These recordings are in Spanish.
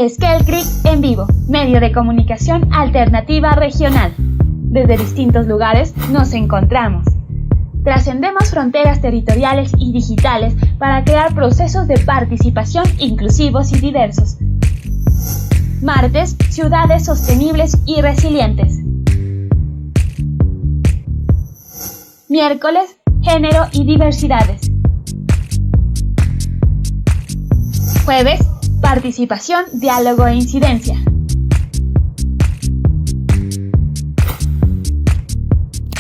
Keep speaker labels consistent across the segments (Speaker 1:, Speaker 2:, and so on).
Speaker 1: Esquel Creek en vivo, medio de comunicación alternativa regional. Desde distintos lugares nos encontramos. Trascendemos fronteras territoriales y digitales para crear procesos de participación inclusivos y diversos. Martes, ciudades sostenibles y resilientes. Miércoles, género y diversidades. Jueves, participación, diálogo e incidencia.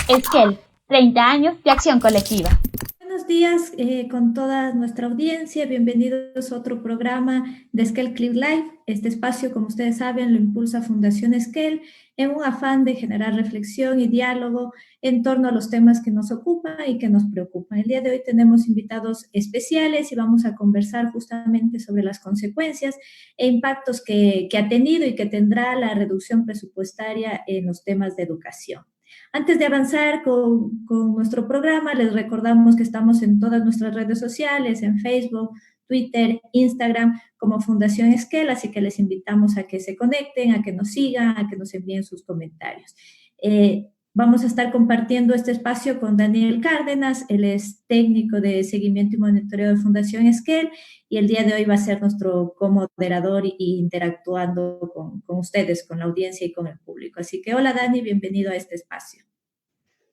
Speaker 1: Esquel, 30 años de acción colectiva.
Speaker 2: Buenos días con toda nuestra audiencia, bienvenidos a otro programa de Esquel Creek Live. Este espacio, como ustedes saben, lo impulsa Fundación Esquel en un afán de generar reflexión y diálogo en torno a los temas que nos ocupan y que nos preocupan. El día de hoy tenemos invitados especiales y vamos a conversar justamente sobre las consecuencias e impactos que ha tenido y que tendrá la reducción presupuestaria en los temas de educación. Antes de avanzar con nuestro programa, les recordamos que estamos en todas nuestras redes sociales, en Facebook, Twitter, Instagram, como Fundación Esquel, así que les invitamos a que se conecten, a que nos sigan, a que nos envíen sus comentarios. Vamos a estar compartiendo este espacio con Daniel Cárdenas, él es técnico de seguimiento y monitoreo de Fundación Esquel, y el día de hoy va a ser nuestro comoderador y interactuando con ustedes, con la audiencia y con el público. Así que hola Dani, bienvenido a este espacio.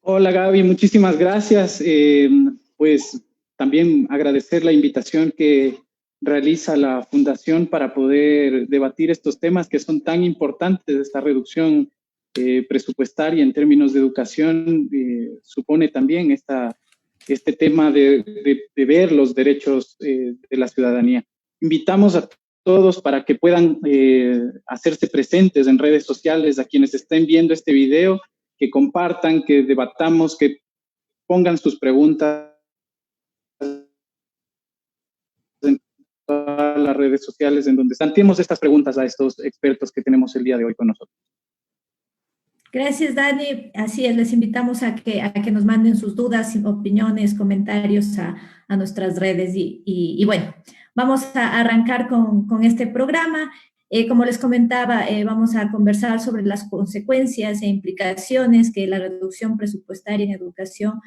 Speaker 3: Hola Gaby, muchísimas gracias. Pues también agradecer la invitación que realiza la Fundación para poder debatir estos temas que son tan importantes. Esta reducción presupuestaria en términos de educación supone también este tema de ver los derechos de la ciudadanía. Invitamos a todos para que puedan hacerse presentes en redes sociales, a quienes estén viendo este video, que compartan, que debatamos, que pongan sus preguntas en todas las redes sociales en donde planteemos estas preguntas a estos expertos que tenemos el día de hoy con nosotros.
Speaker 2: Gracias, Dani. Así es, les invitamos a que nos manden sus dudas, opiniones, comentarios a nuestras redes. Y bueno, vamos a arrancar con este programa. Como les comentaba, vamos a conversar sobre las consecuencias e implicaciones que la reducción presupuestaria en educación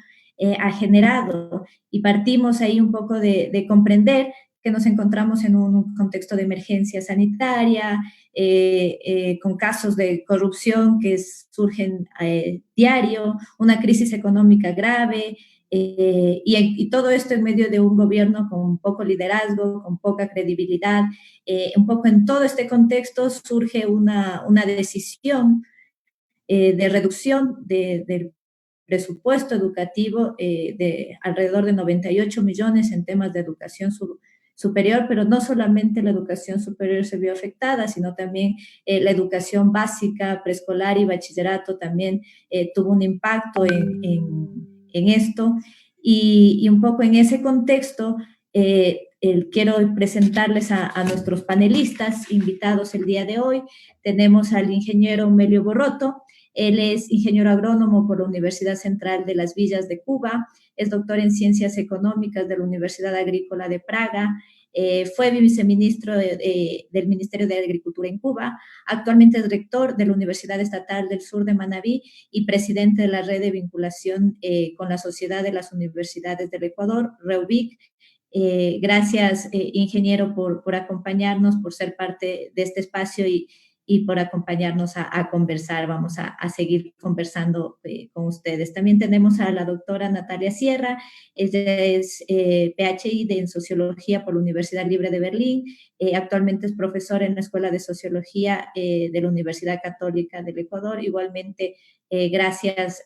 Speaker 2: ha generado. Y partimos ahí un poco de comprender que nos encontramos en un contexto de emergencia sanitaria, con casos de corrupción que surgen diario, una crisis económica grave, y todo esto en medio de un gobierno con poco liderazgo, con poca credibilidad. Un poco en todo este contexto surge una decisión de reducción del presupuesto educativo de alrededor de 98 millones en temas de educación superior, pero no solamente la educación superior se vio afectada, sino también la educación básica, preescolar y bachillerato también tuvo un impacto en esto. Y un poco en ese contexto, quiero presentarles a nuestros panelistas invitados el día de hoy. Tenemos al ingeniero Melio Borroto. Él es ingeniero agrónomo por la Universidad Central de las Villas de Cuba, es doctor en Ciencias Económicas de la Universidad Agrícola de Praga, fue viceministro del Ministerio de Agricultura en Cuba, actualmente es rector de la Universidad Estatal del Sur de Manabí y presidente de la red de vinculación con la Sociedad de las Universidades del Ecuador, REUBIC. Gracias, ingeniero, por acompañarnos, por ser parte de este espacio y por acompañarnos a conversar. Vamos a seguir conversando con ustedes. También tenemos a la doctora Natalia Sierra, ella es PhD en Sociología por la Universidad Libre de Berlín, actualmente es profesora en la Escuela de Sociología de la Universidad Católica del Ecuador. Igualmente, gracias,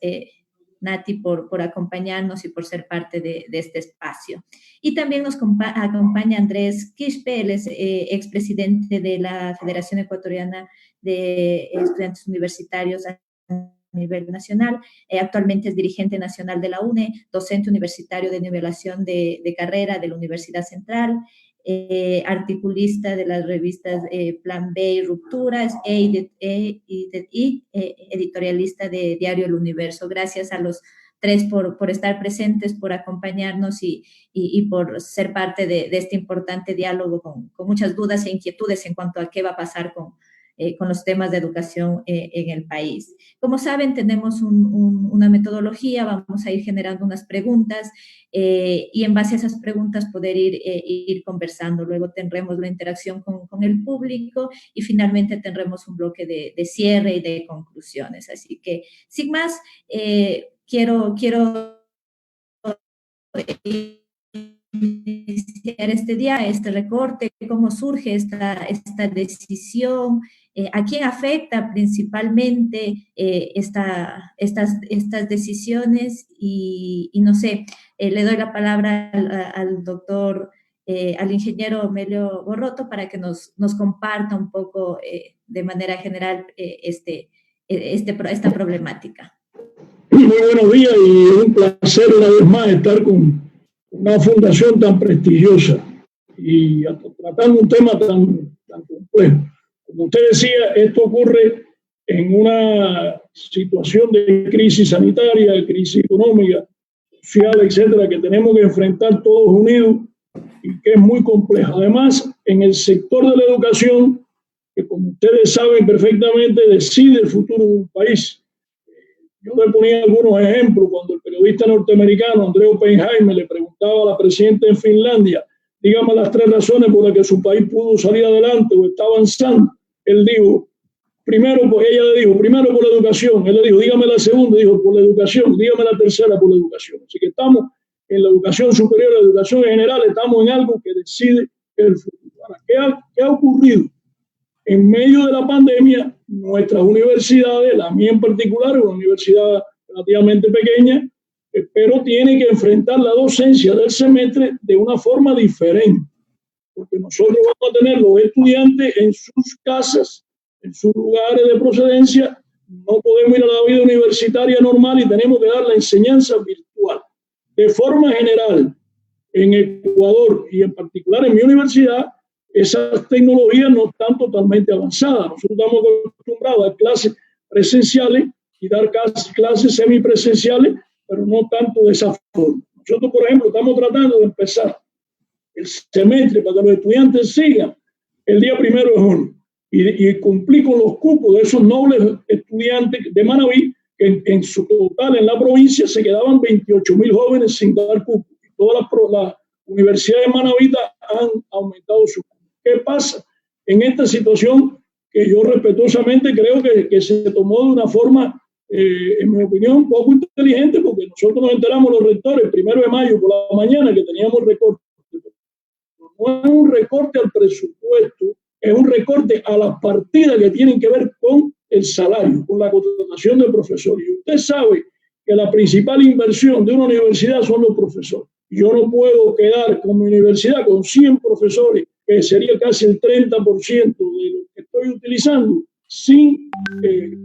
Speaker 2: Nati, por acompañarnos y por ser parte de este espacio. Y también nos acompaña Andrés Quispe, él es expresidente de la Federación Ecuatoriana de Estudiantes Universitarios a nivel nacional, actualmente es dirigente nacional de la UNE, docente universitario de nivelación de carrera de la Universidad Central, articulista de las revistas Plan B y Rupturas, editorialista de Diario El Universo. Gracias a los tres por estar presentes, por acompañarnos y por ser parte de este importante diálogo con muchas dudas e inquietudes en cuanto a qué va a pasar con los temas de educación en el país. Como saben, tenemos una metodología, vamos a ir generando unas preguntas y en base a esas preguntas poder ir conversando. Luego tendremos la interacción con el público y finalmente tendremos un bloque de cierre y de conclusiones. Así que, sin más, quiero iniciar este día, este recorte, cómo surge esta decisión, a quién afecta principalmente estas decisiones y no sé, le doy la palabra al doctor, al ingeniero Melio Borroto para que nos comparta un poco de manera general esta problemática.
Speaker 4: Muy buenos días y un placer una vez más estar con una fundación tan prestigiosa y tratando un tema tan complejo. Como usted decía, esto ocurre en una situación de crisis sanitaria, crisis económica, social, etcétera, que tenemos que enfrentar todos unidos y que es muy compleja. Además, en el sector de la educación, que como ustedes saben perfectamente, decide el futuro de un país. Yo le ponía algunos ejemplos cuando el periodista norteamericano André Oppenheimer le preguntaba a la presidenta en Finlandia, dígame las 3 razones por las que su país pudo salir adelante o está avanzando. Él dijo, ella le dijo, primero por la educación. Él le dijo, dígame la segunda, dijo, por la educación. Dígame la tercera, por la educación. Así que estamos en la educación superior, la educación en general, estamos en algo que decide el futuro. Ahora, ¿qué ha ocurrido? En medio de la pandemia, nuestras universidades, la mía en particular, es una universidad relativamente pequeña, pero tiene que enfrentar la docencia del semestre de una forma diferente, porque nosotros vamos a tener los estudiantes en sus casas, en sus lugares de procedencia, no podemos ir a la vida universitaria normal y tenemos que dar la enseñanza virtual. De forma general, en Ecuador y en particular en mi universidad, esas tecnologías no están totalmente avanzadas. Nosotros estamos acostumbrados a dar clases presenciales y dar clases semipresenciales, pero no tanto de esa forma. Nosotros, por ejemplo, estamos tratando de empezar el semestre para que los estudiantes sigan el día 1 de junio y cumplir con los cupos de esos nobles estudiantes de Manabí, que en su total en la provincia se quedaban 28.000 jóvenes sin dar cupos. Y todas las universidades de Manabí han aumentado su cupo. ¿Qué pasa en esta situación que yo respetuosamente creo que se tomó de una forma, en mi opinión, poco inteligente? Porque nosotros nos enteramos los rectores el 1 de mayo por la mañana que teníamos recorte. No es un recorte al presupuesto, es un recorte a las partidas que tienen que ver con el salario, con la contratación de profesores. Y usted sabe que la principal inversión de una universidad son los profesores. Yo no puedo quedar como universidad con 100 profesores, que sería casi el 30% de lo que estoy utilizando, sin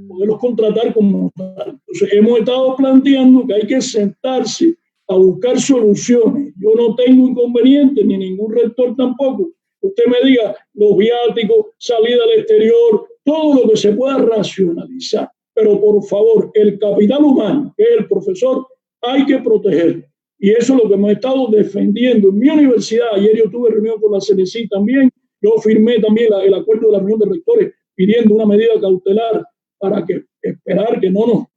Speaker 4: poderlos contratar como tal. Entonces, hemos estado planteando que hay que sentarse a buscar soluciones. Yo no tengo inconveniente, ni ningún rector tampoco. Usted me diga los viáticos, salida al exterior, todo lo que se pueda racionalizar. Pero por favor, el capital humano, que es el profesor, hay que protegerlo. Y eso es lo que hemos estado defendiendo en mi universidad. Ayer yo tuve reunión con la CNC también. Yo firmé también el acuerdo de la reunión de rectores pidiendo una medida cautelar para que esperar que no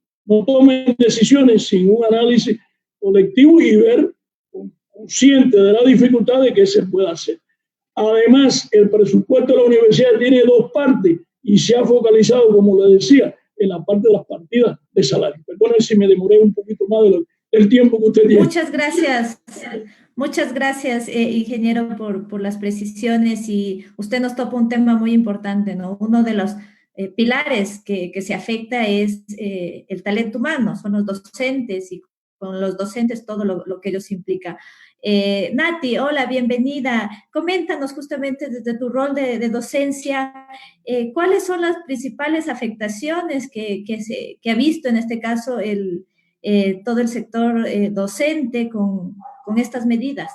Speaker 4: tomen decisiones sin un análisis colectivo y ver consciente de la dificultad de que se pueda hacer. Además, el presupuesto de la universidad tiene 2 partes y se ha focalizado, como le decía, en la parte de las partidas de salario. Perdónenme si me demoré un poquito más del tiempo que usted tiene.
Speaker 2: Muchas gracias, ingeniero, por las precisiones, y usted nos topa un tema muy importante, ¿no? Uno de los pilares que se afecta es el talento humano, son los docentes, y con los docentes todo lo que ellos implica. Nati, hola, bienvenida. Coméntanos justamente desde tu rol de docencia, ¿cuáles son las principales afectaciones que ha visto en este caso todo el sector docente con estas medidas?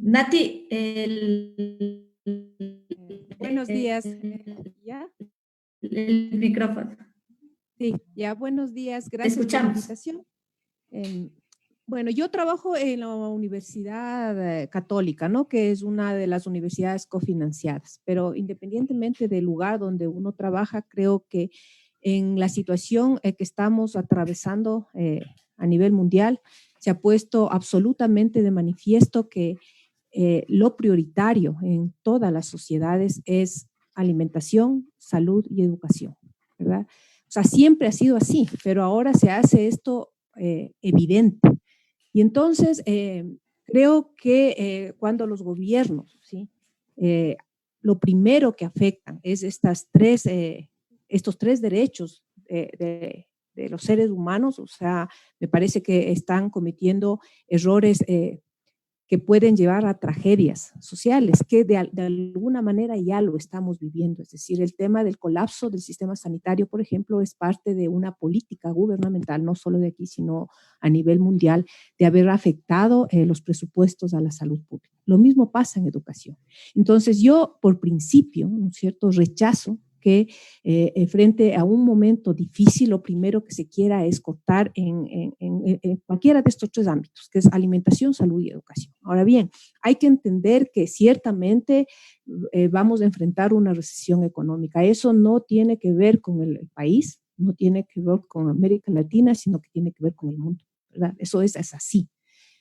Speaker 2: Nati,
Speaker 5: buenos días. ¿Ya?
Speaker 2: el micrófono.
Speaker 5: Sí, ya, buenos días,
Speaker 2: Te
Speaker 5: gracias por la
Speaker 2: escuchamos.
Speaker 5: invitación. Bueno, yo trabajo en la Universidad Católica, ¿no? Que es una de las universidades cofinanciadas, pero independientemente del lugar donde uno trabaja, creo que en la situación que estamos atravesando a nivel mundial, se ha puesto absolutamente de manifiesto que lo prioritario en todas las sociedades es alimentación, salud y educación, ¿verdad? O sea, siempre ha sido así, pero ahora se hace esto evidente. Y entonces, creo que cuando los gobiernos, ¿sí? Lo primero que afectan es estos tres derechos de los seres humanos, o sea, me parece que están cometiendo errores que pueden llevar a tragedias sociales, que de alguna manera ya lo estamos viviendo. Es decir, el tema del colapso del sistema sanitario, por ejemplo, es parte de una política gubernamental, no solo de aquí, sino a nivel mundial, de haber afectado los presupuestos a la salud pública. Lo mismo pasa en educación. Entonces, yo, por principio, ¿no es cierto?, rechazo que frente a un momento difícil, lo primero que se quiera es cortar en cualquiera de estos tres ámbitos, que es alimentación, salud y educación. Ahora bien, hay que entender que ciertamente vamos a enfrentar una recesión económica. Eso no tiene que ver con el país, no tiene que ver con América Latina, sino que tiene que ver con el mundo, ¿verdad? Eso es así.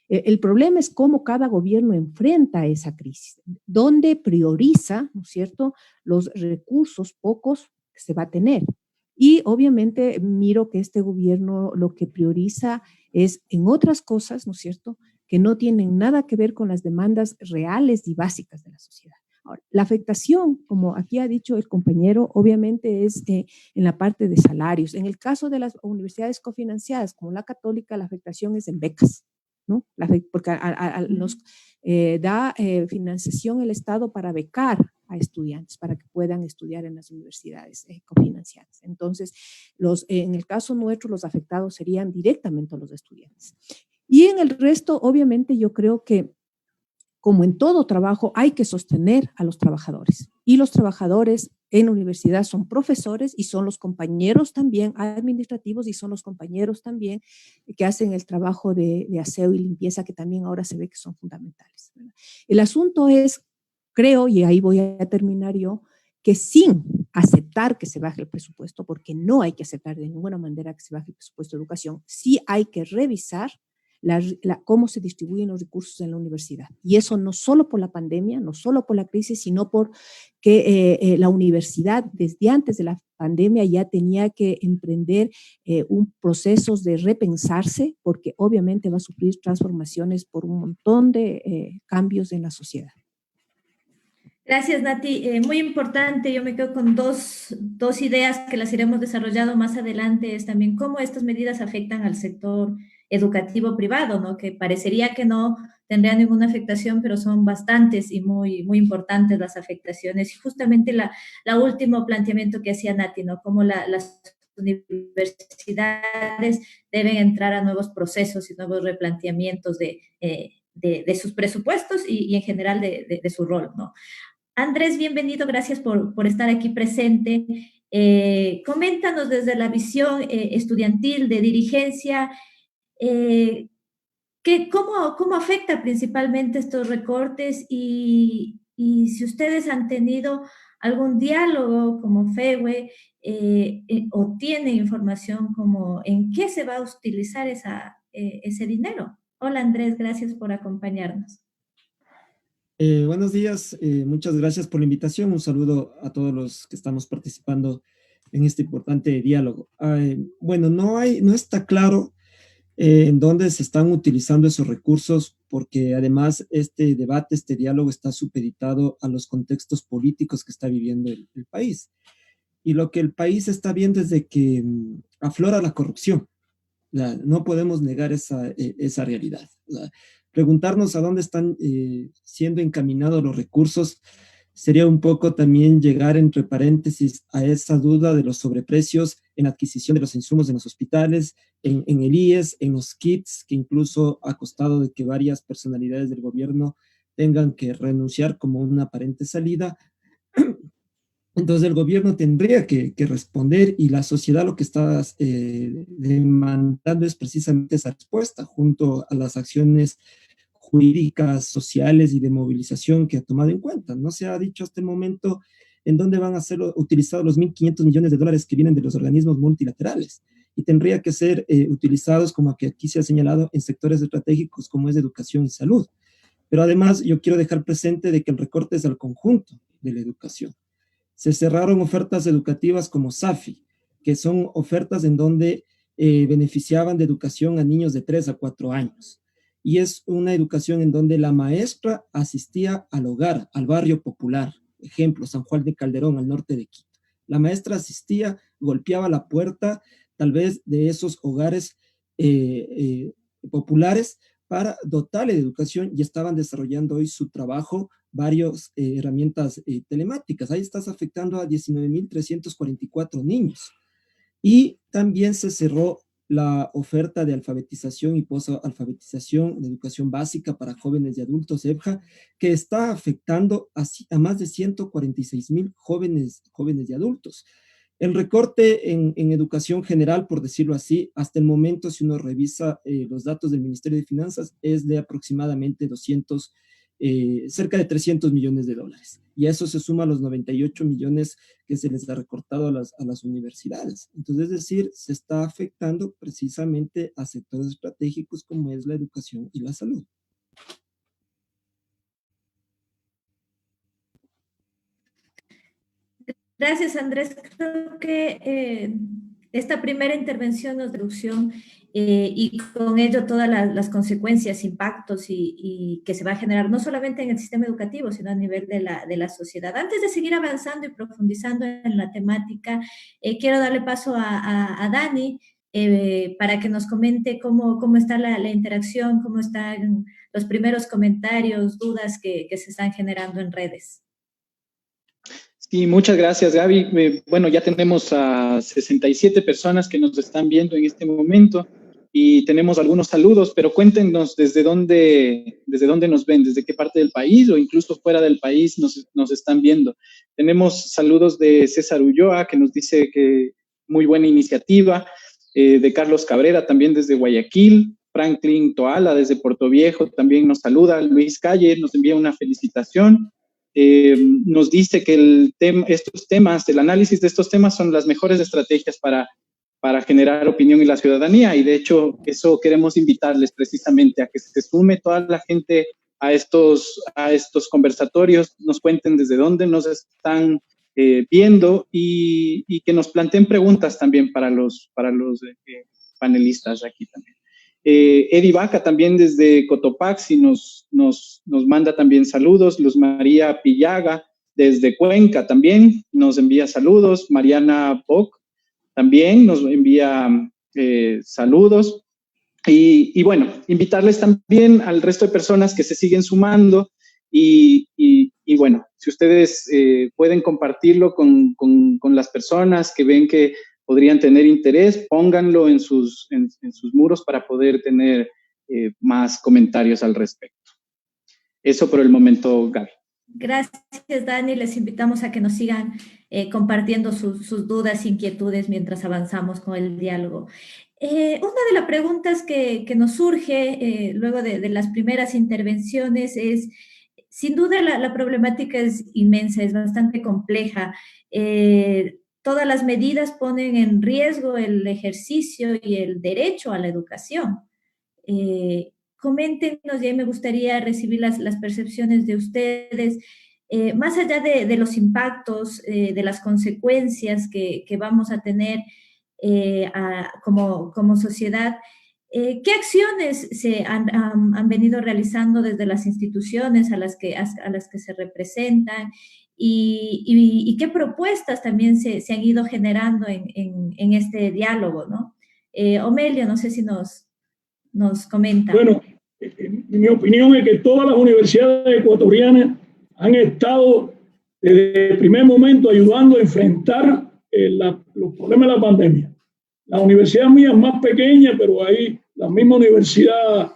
Speaker 5: El problema es cómo cada gobierno enfrenta esa crisis, dónde prioriza, ¿no es cierto?, los recursos pocos que se va a tener. Y obviamente miro que este gobierno lo que prioriza es en otras cosas, ¿no es cierto?, que no tienen nada que ver con las demandas reales y básicas de la sociedad. Ahora, la afectación, como aquí ha dicho el compañero, obviamente es en la parte de salarios. En el caso de las universidades cofinanciadas, como la Católica, la afectación es en becas, ¿no? Porque nos da financiación el Estado para becar a estudiantes, para que puedan estudiar en las universidades cofinanciadas. Entonces, en el caso nuestro, los afectados serían directamente los estudiantes. Y en el resto, obviamente, yo creo que como en todo trabajo, hay que sostener a los trabajadores. Y los trabajadores en la universidad son profesores y son los compañeros también administrativos y son los compañeros también que hacen el trabajo de aseo y limpieza, que también ahora se ve que son fundamentales, ¿verdad? El asunto es, creo, y ahí voy a terminar yo, que sin aceptar que se baje el presupuesto, porque no hay que aceptar de ninguna manera que se baje el presupuesto de educación, sí hay que revisar cómo se distribuyen los recursos en la universidad. Y eso no solo por la pandemia, no solo por la crisis, sino porque la universidad desde antes de la pandemia ya tenía que emprender un proceso de repensarse, porque obviamente va a sufrir transformaciones por un montón de cambios en la sociedad.
Speaker 2: Gracias, Nati. Muy importante, yo me quedo con dos ideas que las iremos desarrollando más adelante, es también cómo estas medidas afectan al sector educativo privado, ¿no? Que parecería que no tendrían ninguna afectación, pero son bastantes y muy, muy importantes las afectaciones. Y justamente la último planteamiento que hacía Nati, ¿no? Cómo las universidades deben entrar a nuevos procesos y nuevos replanteamientos de sus presupuestos y en general de su rol, ¿no? Andrés, bienvenido, gracias por estar aquí presente. Coméntanos desde la visión estudiantil de dirigencia, ¿cómo afecta principalmente estos recortes y si ustedes han tenido algún diálogo como FEWE o tienen información como en qué se va a utilizar ese dinero? Hola Andrés, gracias por acompañarnos.
Speaker 6: Buenos días, muchas gracias por la invitación. Un saludo a todos los que estamos participando en este importante diálogo. Bueno, no está claro en dónde se están utilizando esos recursos, porque además este debate, este diálogo está supeditado a los contextos políticos que está viviendo el país. Y lo que el país está viendo es de que aflora la corrupción. No podemos negar esa realidad. Preguntarnos a dónde están siendo encaminados los recursos sería un poco también llegar, entre paréntesis, a esa duda de los sobreprecios en la adquisición de los insumos en los hospitales, en el IES, en los kits, que incluso ha costado de que varias personalidades del gobierno tengan que renunciar como una aparente salida. Entonces el gobierno tendría que responder, y la sociedad lo que está demandando es precisamente esa respuesta, junto a las acciones jurídicas, sociales y de movilización que ha tomado en cuenta. No se ha dicho hasta el momento en dónde van a ser utilizados los 1.500 millones de dólares que vienen de los organismos multilaterales, y tendría que ser utilizados, como que aquí se ha señalado, en sectores estratégicos como es educación y salud. Pero además yo quiero dejar presente de que el recorte es al conjunto de la educación. Se cerraron ofertas educativas como SAFI, que son ofertas en donde beneficiaban de educación a niños de 3 a 4 años. Y es una educación en donde la maestra asistía al hogar, al barrio popular. Ejemplo, San Juan de Calderón, al norte de Quito. La maestra asistía, golpeaba la puerta, tal vez de esos hogares populares, para dotarle de educación, y estaban desarrollando hoy su trabajo varias herramientas telemáticas. Ahí estás afectando a 19.344 niños. Y también se cerró la oferta de alfabetización y posalfabetización de educación básica para jóvenes y adultos, EBJA, que está afectando a más de 146.000 jóvenes y adultos. El recorte en educación general, por decirlo así, hasta el momento, si uno revisa los datos del Ministerio de Finanzas, es de aproximadamente cerca de 300 millones de dólares. Y a eso se suma los 98 millones que se les ha recortado a las universidades. Entonces, es decir, se está afectando precisamente a sectores estratégicos como es la educación y la salud.
Speaker 2: Gracias, Andrés. Creo que esta primera intervención nos introducción y con ello todas las consecuencias, impactos y que se va a generar no solamente en el sistema educativo, sino a nivel de la sociedad. Antes de seguir avanzando y profundizando en la temática, quiero darle paso a Dani para que nos comente cómo está la interacción, cómo están los primeros comentarios, dudas que se están generando en redes.
Speaker 3: Sí, muchas gracias, Gaby. Bueno, ya tenemos a 67 personas que nos están viendo en este momento y tenemos algunos saludos, pero cuéntenos desde dónde nos ven, desde qué parte del país o incluso fuera del país nos están viendo. Tenemos saludos de César Ulloa, que nos dice que muy buena iniciativa, de Carlos Cabrera, también desde Guayaquil, Franklin Toala, desde Puerto Viejo, también nos saluda, Luis Calle nos envía una felicitación. Nos dice que el análisis de estos temas son las mejores estrategias para generar opinión en la ciudadanía, y de hecho eso queremos invitarles precisamente a que se sume toda la gente a estos conversatorios, nos cuenten desde dónde nos están viendo y que nos planteen preguntas también para los panelistas aquí también. Edi Vaca también desde Cotopaxi nos manda también saludos. Luz María Pillaga desde Cuenca también nos envía saludos. Mariana Bock también nos envía saludos. Y bueno, invitarles también al resto de personas que se siguen sumando y bueno, si ustedes pueden compartirlo con las personas que ven que podrían tener interés, pónganlo en sus muros para poder tener más comentarios al respecto. Eso por el momento, Gaby.
Speaker 2: Gracias, Dani. Les invitamos a que nos sigan compartiendo sus dudas e inquietudes mientras avanzamos con el diálogo. Una de las preguntas que nos surge luego de las primeras intervenciones es, sin duda la problemática es inmensa, es bastante compleja. Todas las medidas ponen en riesgo el ejercicio y el derecho a la educación. Coméntenos, y ahí me gustaría recibir las percepciones de ustedes, más allá de los impactos, de las consecuencias que vamos a tener como sociedad, ¿qué acciones se han venido realizando desde las instituciones a las que se representan? Y qué propuestas también se han ido generando en este diálogo, ¿no? Omelio, no sé si nos comenta.
Speaker 4: Bueno, mi opinión es que todas las universidades ecuatorianas han estado desde el primer momento ayudando a enfrentar los problemas de la pandemia. La universidad mía es más pequeña, pero ahí la misma Universidad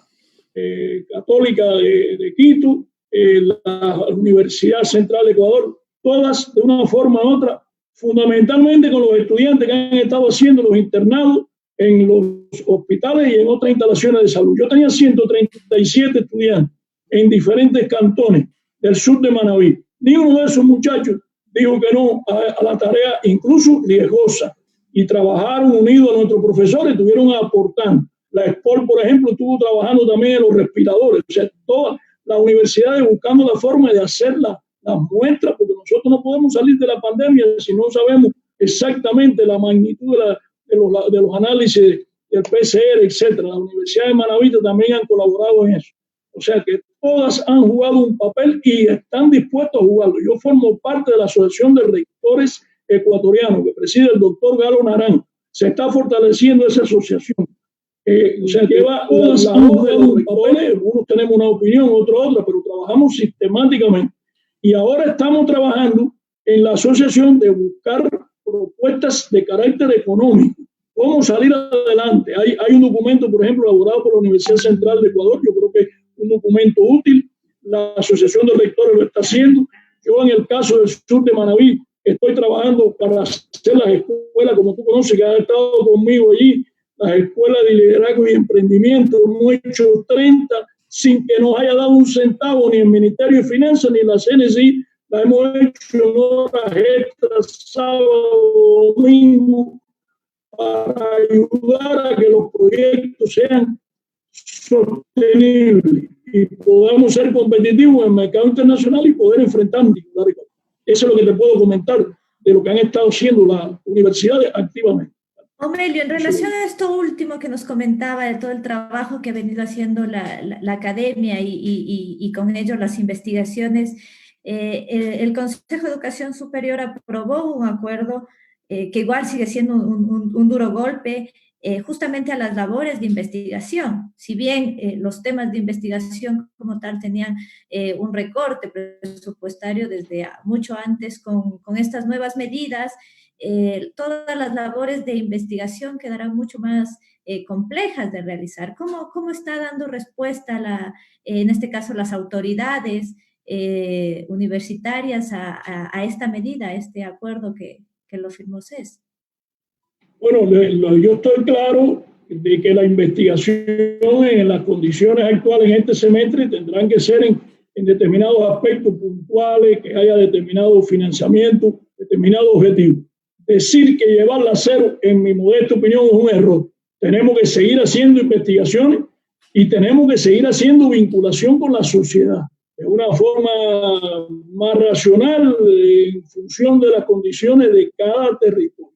Speaker 4: Católica de Quito, la Universidad Central de Ecuador, todas de una forma u otra, fundamentalmente con los estudiantes que han estado haciendo los internados en los hospitales y en otras instalaciones de salud. Yo tenía 137 estudiantes en diferentes cantones del sur de Manabí. Ni uno de esos muchachos dijo que no a la tarea, incluso riesgosa, y trabajaron unidos a nuestros profesores, estuvieron aportando. La ESPOL, por ejemplo, estuvo trabajando también en los respiradores. O sea, todas las universidades buscando la forma de hacer las muestras, porque nosotros no podemos salir de la pandemia si no sabemos exactamente la magnitud de los análisis del PCR, etc. Las universidades de Manabí también han colaborado en eso. O sea que todas han jugado un papel y están dispuestos a jugarlo. Yo formo parte de la Asociación de Rectores Ecuatorianos que preside el doctor Galo Naranjo. Se está fortaleciendo esa asociación. O sea que todas han jugado un papel. Unos tenemos una opinión, otros otra, pero trabajamos sistemáticamente. Y ahora estamos trabajando en la asociación de buscar propuestas de carácter económico. ¿Cómo salir adelante? Hay un documento, por ejemplo, elaborado por la Universidad Central de Ecuador. Yo creo que es un documento útil. La Asociación de Rectores lo está haciendo. Yo, en el caso del sur de Manabí, estoy trabajando para hacer las escuelas, como tú conoces, que has estado conmigo allí, las escuelas de liderazgo y emprendimiento. Hemos hecho 30 sin que nos haya dado un centavo ni el Ministerio de Finanzas ni la CNCI. La hemos hecho en horas extras, sábado, domingo, para ayudar a que los proyectos sean sostenibles y podamos ser competitivos en el mercado internacional y poder enfrentarnos. Eso es lo que te puedo comentar de lo que han estado haciendo las universidades activamente.
Speaker 2: Omelio, en relación a esto último que nos comentaba de todo el trabajo que ha venido haciendo la academia y con ello las investigaciones, el Consejo de Educación Superior aprobó un acuerdo que igual sigue siendo un duro golpe justamente a las labores de investigación. Si bien los temas de investigación como tal tenían un recorte presupuestario desde mucho antes, con estas nuevas medidas, todas las labores de investigación quedarán mucho más complejas de realizar. ¿Cómo está dando respuesta, en este caso, las autoridades universitarias a esta medida, a este acuerdo que lo firmó CES?
Speaker 4: Bueno, yo estoy claro de que la investigación en las condiciones actuales en este semestre tendrán que ser en determinados aspectos puntuales, que haya determinado financiamiento, determinado objetivo. Decir que llevarla a cero, en mi modesta opinión, es un error. Tenemos que seguir haciendo investigaciones y tenemos que seguir haciendo vinculación con la sociedad de una forma más racional en función de las condiciones de cada territorio.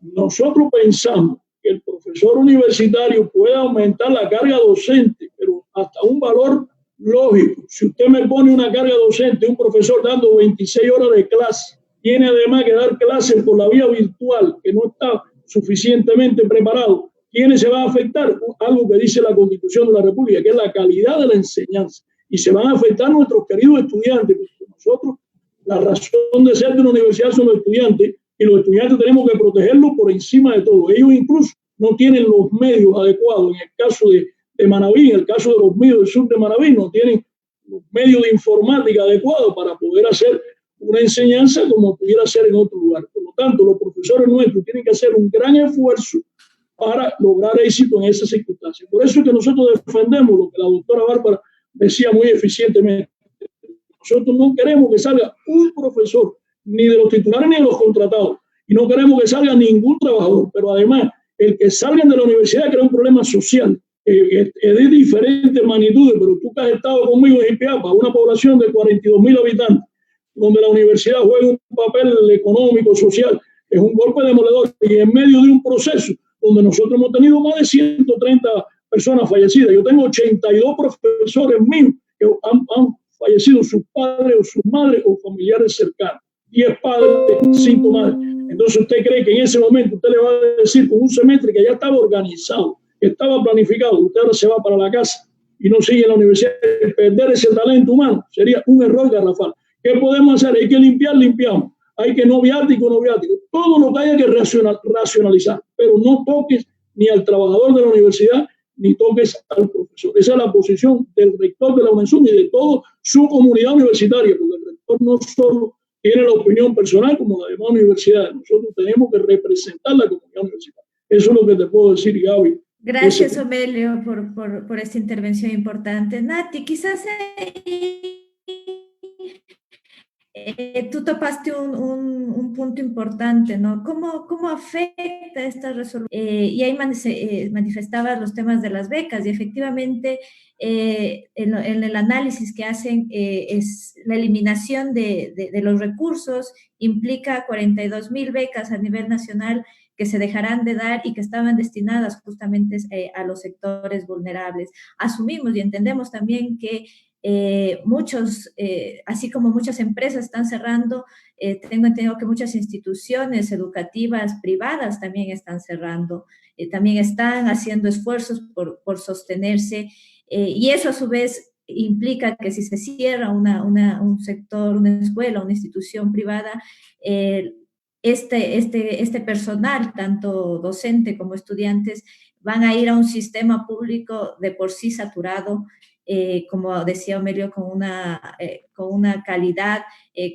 Speaker 4: Nosotros pensamos que el profesor universitario puede aumentar la carga docente, pero hasta un valor lógico. Si usted me pone una carga docente, un profesor dando 26 horas de clase, tiene además que dar clases por la vía virtual, que no está suficientemente preparado, ¿quiénes se va a afectar? Algo que dice la Constitución de la República, que es la calidad de la enseñanza. Y se van a afectar nuestros queridos estudiantes, porque nosotros, la razón de ser de una universidad son los estudiantes, y los estudiantes tenemos que protegerlos por encima de todo. Ellos incluso no tienen los medios adecuados. En el caso de Manabí, en el caso de los míos del sur de Manabí, no tienen los medios de informática adecuados para poder hacer una enseñanza como pudiera ser en otro lugar. Por lo tanto, los profesores nuestros tienen que hacer un gran esfuerzo para lograr éxito en esas circunstancias. Por eso es que nosotros defendemos lo que la doctora Bárbara decía muy eficientemente. Nosotros no queremos que salga un profesor, ni de los titulares ni de los contratados, y no queremos que salga ningún trabajador, pero además el que salgan de la universidad crea un problema social de diferentes magnitudes, pero tú que has estado conmigo en Ipiapa, una población de 42.000 habitantes, donde la universidad juega un papel económico, social, es un golpe demoledor, y en medio de un proceso donde nosotros hemos tenido más de 130 personas fallecidas. Yo tengo 82 profesores míos que han fallecido sus padres o sus madres o familiares cercanos. 10 padres, 5 madres. Entonces usted cree que en ese momento usted le va a decir con un semestre que ya estaba organizado, que estaba planificado, usted ahora se va para la casa y no sigue en la universidad, perder ese talento humano sería un error garrafal. ¿Qué podemos hacer? Hay que limpiar, limpiamos. Hay que no viático. Todo lo que haya que racionalizar, pero no toques ni al trabajador de la universidad, ni toques al profesor. Esa es la posición del rector de la UNESUM y de toda su comunidad universitaria, porque el rector no solo tiene la opinión personal como la demás universidades. Nosotros tenemos que representar la comunidad universitaria. Eso es lo que te puedo decir, Gaby.
Speaker 2: Gracias, Omelio, por esta intervención importante. Nati, quizás tú topaste un punto importante, ¿no? ¿Cómo afecta esta resolución? Y ahí manifestabas los temas de las becas y efectivamente en el análisis que hacen es la eliminación de los recursos implica 42.000 becas a nivel nacional que se dejarán de dar y que estaban destinadas justamente a los sectores vulnerables. Asumimos y entendemos también que así como muchas empresas están cerrando, tengo entendido que muchas instituciones educativas privadas también están cerrando, también están haciendo esfuerzos por sostenerse, y eso a su vez implica que si se cierra un sector, una escuela, una institución privada, este personal, tanto docente como estudiantes, van a ir a un sistema público de por sí saturado, como decía Omelio, con una calidad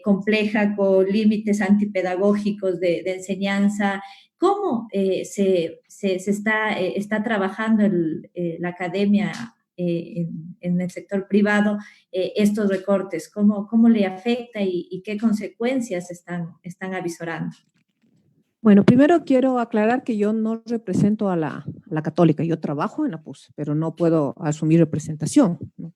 Speaker 2: compleja, con límites antipedagógicos de enseñanza. ¿Cómo se está trabajando la academia en el sector privado estos recortes? ¿Cómo le afecta y qué consecuencias están avisorando?
Speaker 5: Bueno, primero quiero aclarar que yo no represento a la Católica, yo trabajo en la PUS, pero no puedo asumir representación, ¿no?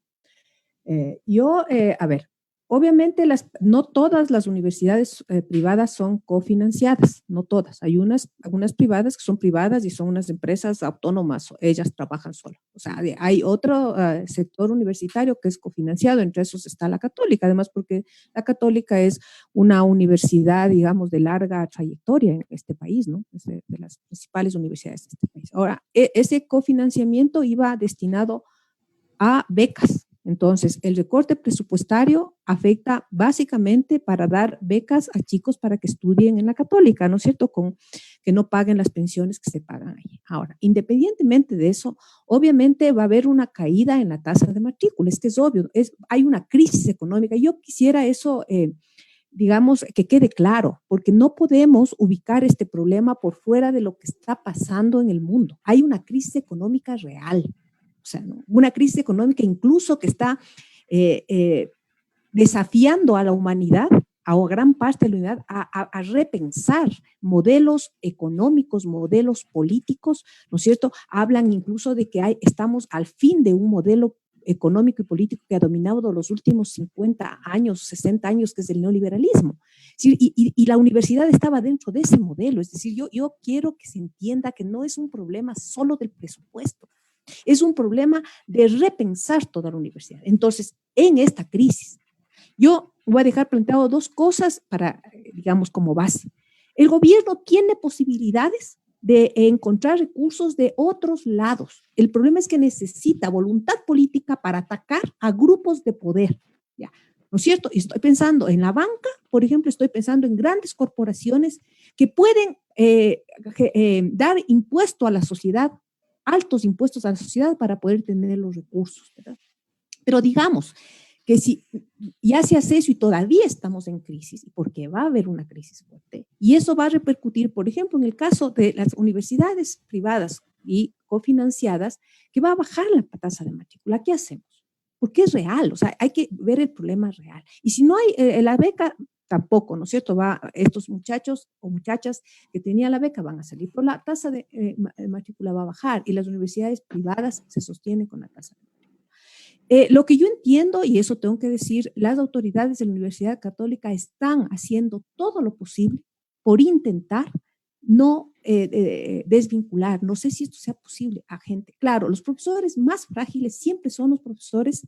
Speaker 5: A ver, obviamente no todas las universidades privadas son cofinanciadas, no todas. Hay algunas privadas que son privadas y son unas empresas autónomas, ellas trabajan solas. O sea, hay otro sector universitario que es cofinanciado, entre esos está la Católica, además porque la Católica es una universidad, digamos, de larga trayectoria en este país, ¿no? Es de las principales universidades de este país. Ahora, ese cofinanciamiento iba destinado a becas. Entonces, el recorte presupuestario afecta básicamente para dar becas a chicos para que estudien en la Católica, ¿no es cierto? Con que no paguen las pensiones que se pagan ahí. Ahora, independientemente de eso, obviamente va a haber una caída en la tasa de matrícula, es que es obvio, hay una crisis económica. Yo quisiera eso, digamos, que quede claro, porque no podemos ubicar este problema por fuera de lo que está pasando en el mundo. Hay una crisis económica real. O sea, ¿no? Una crisis económica incluso que está desafiando a la humanidad, a gran parte de la humanidad, a repensar modelos económicos, modelos políticos, ¿no es cierto? Hablan incluso de que estamos al fin de un modelo económico y político que ha dominado los últimos 50 años, 60 años, que es el neoliberalismo. Y la universidad estaba dentro de ese modelo. Es decir, yo quiero que se entienda que no es un problema solo del presupuesto. Es un problema de repensar toda la universidad. Entonces, en esta crisis, yo voy a dejar planteado dos cosas para, digamos, como base. El gobierno tiene posibilidades de encontrar recursos de otros lados. El problema es que necesita voluntad política para atacar a grupos de poder, ¿ya? ¿No es cierto? Estoy pensando en la banca, por ejemplo, estoy pensando en grandes corporaciones que pueden dar impuesto a la sociedad, altos impuestos a la sociedad para poder tener los recursos, ¿verdad? Pero digamos que si ya se hace eso y todavía estamos en crisis, porque va a haber una crisis fuerte, y eso va a repercutir, por ejemplo, en el caso de las universidades privadas y cofinanciadas, que va a bajar la tasa de matrícula. ¿Qué hacemos? Porque es real, o sea, hay que ver el problema real. Y si no hay la beca, tampoco, ¿no es cierto? Estos muchachos o muchachas que tenían la beca van a salir, pero la tasa de matrícula va a bajar y las universidades privadas se sostienen con la tasa de matrícula. Lo que yo entiendo, y eso tengo que decir, las autoridades de la Universidad Católica están haciendo todo lo posible por intentar no desvincular, no sé si esto sea posible, a gente. Claro, los profesores más frágiles siempre son los profesores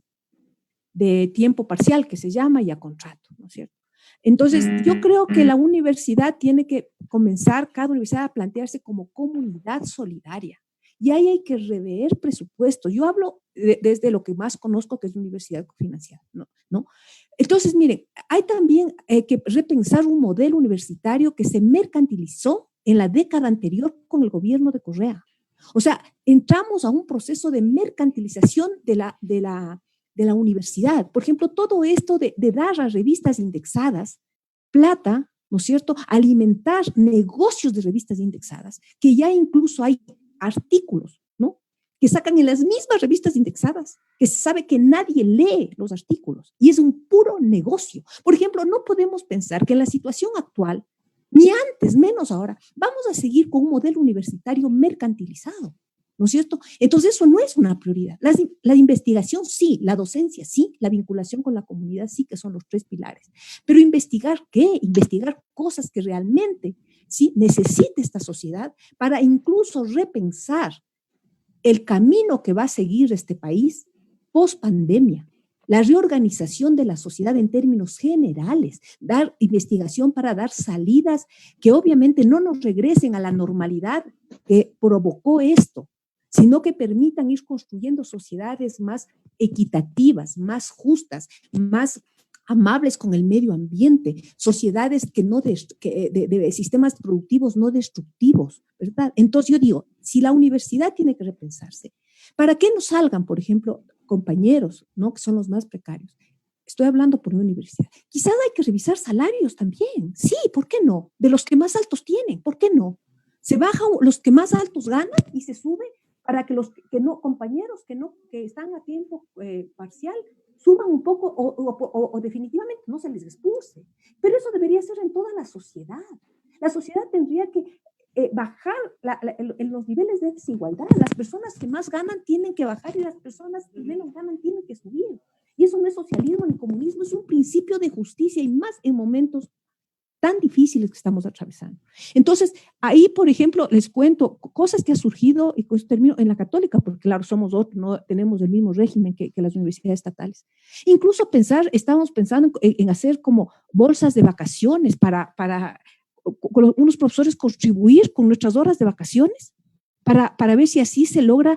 Speaker 5: de tiempo parcial, que se llama, y a contrato, ¿no es cierto? Entonces, yo creo que la universidad tiene que comenzar, cada universidad, a plantearse como comunidad solidaria. Y ahí hay que rever presupuestos. Yo hablo desde lo que más conozco, que es la universidad cofinanciada, ¿no? Entonces, miren, hay también que repensar un modelo universitario que se mercantilizó en la década anterior con el gobierno de Correa. O sea, entramos a un proceso de mercantilización de la universidad. Por ejemplo, todo esto de dar a revistas indexadas plata, ¿no es cierto?, alimentar negocios de revistas indexadas, que ya incluso hay artículos, ¿no?, que sacan en las mismas revistas indexadas, que se sabe que nadie lee los artículos, y es un puro negocio. Por ejemplo, no podemos pensar que en la situación actual, ni antes, menos ahora, vamos a seguir con un modelo universitario mercantilizado, ¿no es cierto? Entonces eso no es una prioridad. La investigación sí, la docencia sí, la vinculación con la comunidad sí, que son los tres pilares. Pero investigar ¿qué? Investigar cosas que realmente sí necesita esta sociedad para incluso repensar el camino que va a seguir este país post pandemia, la reorganización de la sociedad en términos generales, dar investigación para dar salidas que obviamente no nos regresen a la normalidad que provocó esto, sino que permitan ir construyendo sociedades más equitativas, más justas, más amables con el medio ambiente, sociedades que no de sistemas productivos no destructivos, ¿verdad? Entonces yo digo, si la universidad tiene que repensarse, ¿para qué no salgan, por ejemplo, compañeros, ¿no?, que son los más precarios? Estoy hablando por una universidad. Quizás hay que revisar salarios también. Sí, ¿por qué no? De los que más altos tienen, ¿por qué no? Se bajan los que más altos ganan y se sube para que los que no, compañeros que están a tiempo parcial, suban un poco o definitivamente no se les expulse. Pero eso debería ser en toda la sociedad. La sociedad tendría que bajar los niveles de desigualdad. Las personas que más ganan tienen que bajar y las personas que menos ganan tienen que subir. Y eso no es socialismo ni comunismo, es un principio de justicia y más en momentos tan difíciles que estamos atravesando. Entonces, ahí, por ejemplo, les cuento cosas que ha surgido, y con eso termino, en la Católica, porque claro, somos otros, no tenemos el mismo régimen que las universidades estatales. Incluso estábamos pensando en hacer como bolsas de vacaciones para con unos profesores contribuir con nuestras horas de vacaciones para ver si así se logra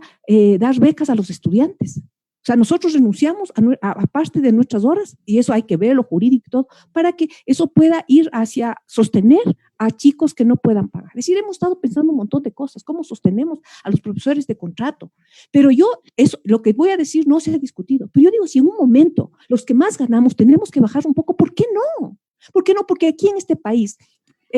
Speaker 5: dar becas a los estudiantes. O sea, nosotros renunciamos a parte de nuestras horas, y eso hay que ver, lo jurídico y todo, para que eso pueda ir hacia sostener a chicos que no puedan pagar. Es decir, hemos estado pensando un montón de cosas, cómo sostenemos a los profesores de contrato. Pero eso, lo que voy a decir no se ha discutido, pero yo digo, si en un momento los que más ganamos tenemos que bajar un poco, ¿por qué no? ¿Por qué no? Porque aquí en este país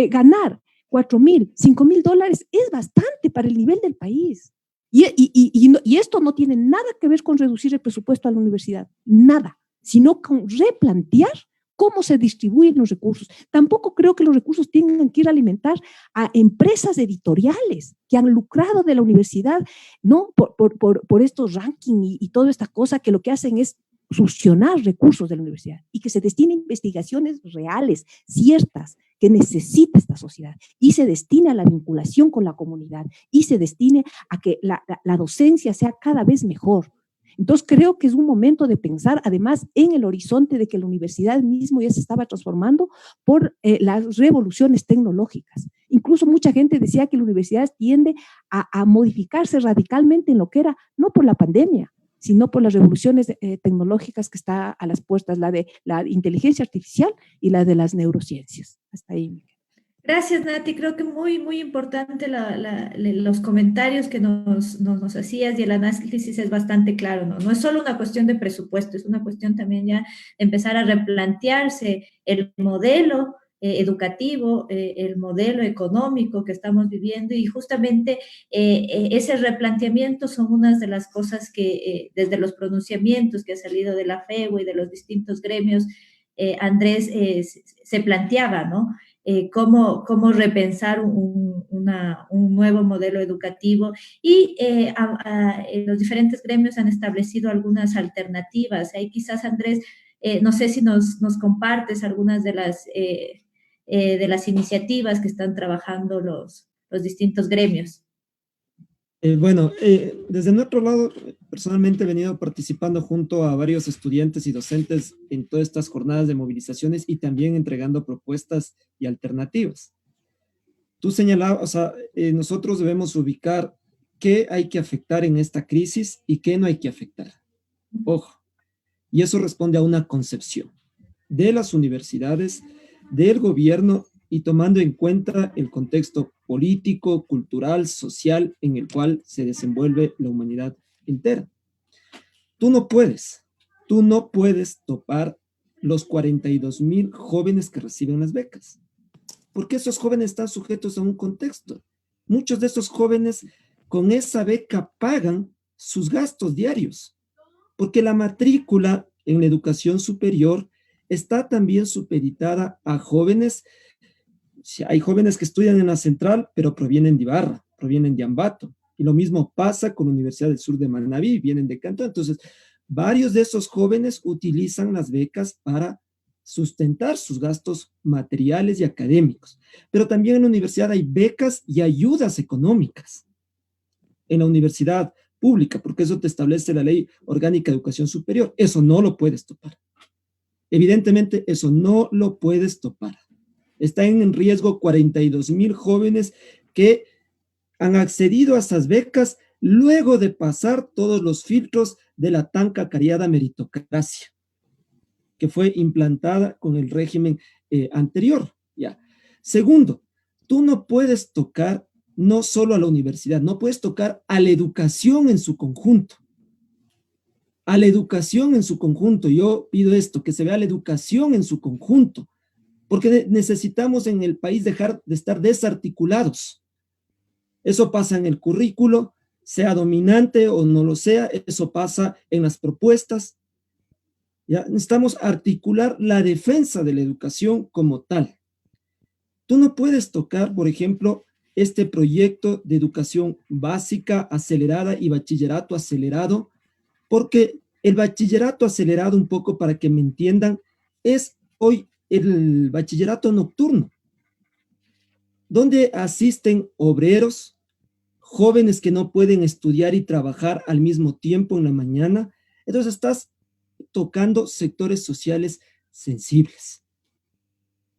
Speaker 5: ganar $4,000, $5,000 es bastante para el nivel del país. Y esto no tiene nada que ver con reducir el presupuesto a la universidad, nada, sino con replantear cómo se distribuyen los recursos. Tampoco creo que los recursos tengan que ir a alimentar a empresas editoriales que han lucrado de la universidad, ¿no? Por estos rankings y toda esta cosa que lo que hacen es succionar recursos de la universidad y que se destinen a investigaciones reales, ciertas, que necesita esta sociedad y se destine a la vinculación con la comunidad y se destine a que la docencia sea cada vez mejor. Entonces creo que es un momento de pensar además en el horizonte de que la universidad mismo ya se estaba transformando por las revoluciones tecnológicas. Incluso mucha gente decía que la universidad tiende a modificarse radicalmente en lo que era, no por la pandemia, sino por las revoluciones tecnológicas que está a las puertas, la de la inteligencia artificial y la de las neurociencias. Hasta ahí, Miguel.
Speaker 2: Gracias, Nati. Creo que muy, muy importante los comentarios que nos hacías, y el análisis es bastante claro, ¿no? No es solo una cuestión de presupuesto, es una cuestión también ya de empezar a replantearse el modelo educativo, el modelo económico que estamos viviendo, y justamente ese replanteamiento son unas de las cosas que desde los pronunciamientos que ha salido de la FEU y de los distintos gremios, Andrés se planteaba, ¿no? Cómo repensar un nuevo modelo educativo, y los diferentes gremios han establecido algunas alternativas. Ahí quizás, Andrés, no sé si nos compartes algunas de las iniciativas que están trabajando los distintos gremios.
Speaker 6: Desde nuestro lado, personalmente he venido participando junto a varios estudiantes y docentes en todas estas jornadas de movilizaciones y también entregando propuestas y alternativas. Tú señalabas, o sea, nosotros debemos ubicar qué hay que afectar en esta crisis y qué no hay que afectar. Ojo, y eso responde a una concepción de las universidades, del gobierno, y tomando en cuenta el contexto político, cultural, social en el cual se desenvuelve la humanidad entera. Tú no puedes topar los 42.000 jóvenes que reciben las becas. Porque esos jóvenes están sujetos a un contexto. Muchos de esos jóvenes con esa beca pagan sus gastos diarios, porque la matrícula en la educación superior está también supeditada a jóvenes. Hay jóvenes que estudian en la central, pero provienen de Ibarra, provienen de Ambato, y lo mismo pasa con la Universidad del Sur de Manabí, vienen de Cantón. Entonces, varios de esos jóvenes utilizan las becas para sustentar sus gastos materiales y académicos. Pero también en la universidad hay becas y ayudas económicas. En la universidad pública, porque eso te establece la Ley Orgánica de Educación Superior. Eso no lo puedes topar. Evidentemente, eso no lo puedes topar. Están en riesgo 42.000 jóvenes que han accedido a esas becas luego de pasar todos los filtros de la tan cacareada meritocracia que fue implantada con el régimen anterior. ¿Ya? Segundo, tú no puedes tocar no solo a la universidad, no puedes tocar a la educación en su conjunto. A la educación en su conjunto. Yo pido esto, que se vea la educación en su conjunto, porque necesitamos en el país dejar de estar desarticulados. Eso pasa en el currículo, sea dominante o no lo sea, eso pasa en las propuestas. ¿Ya? Necesitamos articular la defensa de la educación como tal. Tú no puedes tocar, por ejemplo, este proyecto de educación básica acelerada y bachillerato acelerado, porque el bachillerato acelerado, un poco para que me entiendan, es hoy el bachillerato nocturno, donde asisten obreros, jóvenes que no pueden estudiar y trabajar al mismo tiempo en la mañana. Entonces estás tocando sectores sociales sensibles.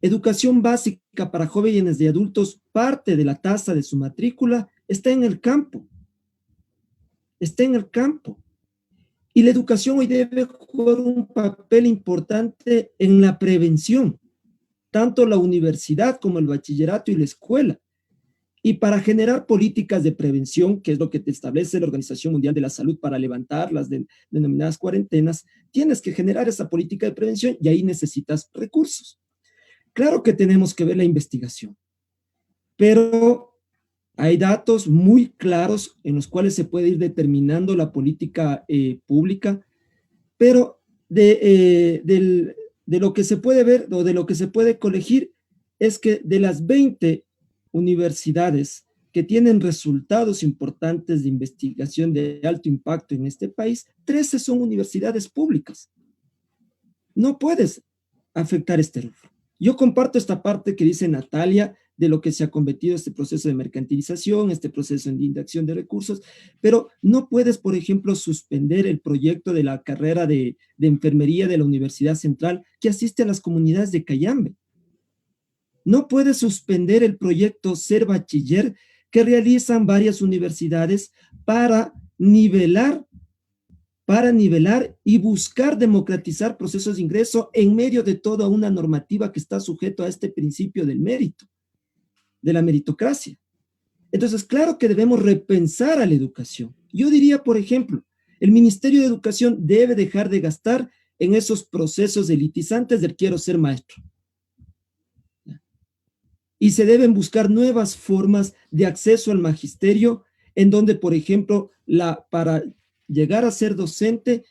Speaker 6: Educación básica para jóvenes y adultos, parte de la tasa de su matrícula está en el campo. Está en el campo. Y la educación hoy debe jugar un papel importante en la prevención, tanto la universidad como el bachillerato y la escuela. Y para generar políticas de prevención, que es lo que te establece la Organización Mundial de la Salud para levantar las denominadas cuarentenas, tienes que generar esa política de prevención y ahí necesitas recursos. Claro que tenemos que ver la investigación, pero hay datos muy claros en los cuales se puede ir determinando la política pública, pero de lo que se puede ver o de lo que se puede colegir es que de las 20 universidades que tienen resultados importantes de investigación de alto impacto en este país, 13 son universidades públicas. No puedes afectar este rubro. Yo comparto esta parte que dice Natalia de lo que se ha convertido este proceso de mercantilización, este proceso de inyección de recursos, pero no puedes, por ejemplo, suspender el proyecto de la carrera de enfermería de la Universidad Central que asiste a las comunidades de Cayambe. No puedes suspender el proyecto Ser Bachiller que realizan varias universidades para nivelar y buscar democratizar procesos de ingreso en medio de toda una normativa que está sujeto a este principio del mérito, de la meritocracia. Entonces, claro que debemos repensar a la educación. Yo diría, por ejemplo, el Ministerio de Educación debe dejar de gastar en esos procesos elitizantes del quiero ser maestro. Y se deben buscar nuevas formas de acceso al magisterio en donde, por ejemplo, para llegar a ser docente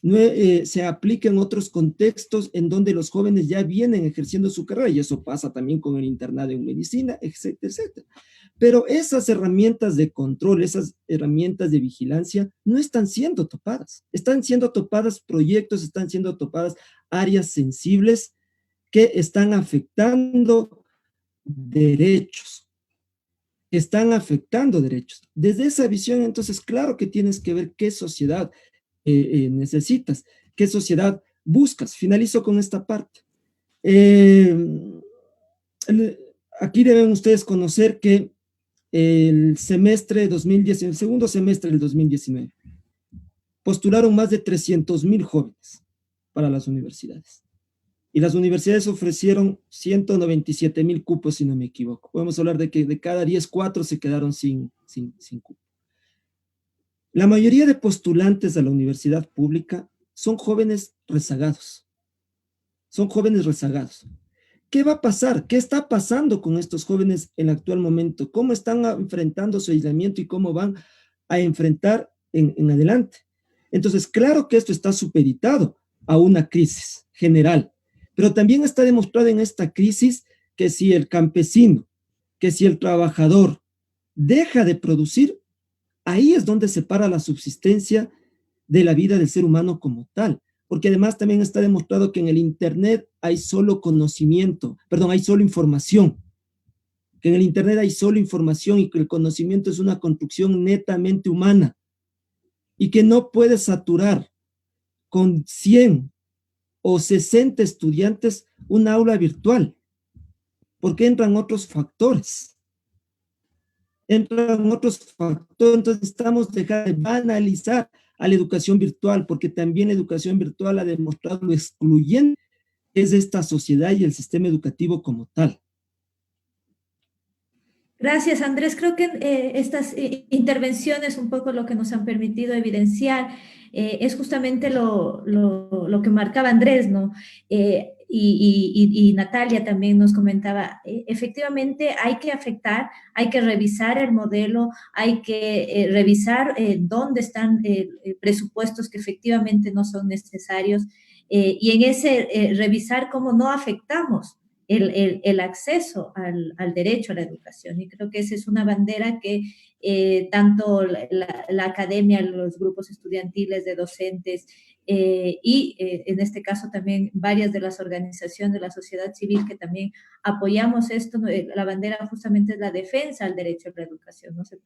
Speaker 6: se aplica en otros contextos en donde los jóvenes ya vienen ejerciendo su carrera, y eso pasa también con el internado en medicina, etcétera, etcétera. Pero esas herramientas de control, esas herramientas de vigilancia no están siendo topadas. Están siendo topadas proyectos, están siendo topadas áreas sensibles que están afectando derechos. Desde esa visión, entonces, claro que tienes que ver qué sociedad necesitas, qué sociedad buscas. Finalizo con esta parte. Aquí deben ustedes conocer que el segundo semestre del 2019, postularon más de 300,000 jóvenes para las universidades. Y las universidades ofrecieron 197,000 cupos, si no me equivoco. Podemos hablar de que de cada 10, 4 se quedaron sin cupo. La mayoría de postulantes a la universidad pública son jóvenes rezagados. son jóvenes rezagados. ¿Qué va a pasar? ¿Qué está pasando con estos jóvenes en el actual momento? ¿Cómo están enfrentando su aislamiento y cómo van a enfrentar en adelante? Entonces, claro que esto está supeditado a una crisis general, pero también está demostrado en esta crisis que si el campesino, que si el trabajador deja de producir, ahí es donde se para la subsistencia de la vida del ser humano como tal. Porque además también está demostrado que en el Internet hay solo conocimiento, perdón, hay solo información. Que en el Internet hay solo información y que el conocimiento es una construcción netamente humana. Y que no puede saturar con 100 o 60 estudiantes un aula virtual. Porque entran otros factores. Entonces necesitamos dejar de banalizar a la educación virtual, porque también la educación virtual ha demostrado lo excluyente que es esta sociedad y el sistema educativo como tal.
Speaker 2: Gracias, Andrés. Creo que estas intervenciones, un poco lo que nos han permitido evidenciar, es justamente lo que marcaba Andrés, ¿no? Y Natalia también nos comentaba, efectivamente hay que afectar, hay que revisar el modelo, hay que revisar dónde están presupuestos que efectivamente no son necesarios, y en ese revisar cómo no afectamos el acceso al derecho a la educación. Y creo que esa es una bandera que tanto la academia, los grupos estudiantiles de docentes y en este caso también varias de las organizaciones de la sociedad civil que también apoyamos esto, la bandera justamente es la defensa al derecho a la educación. No se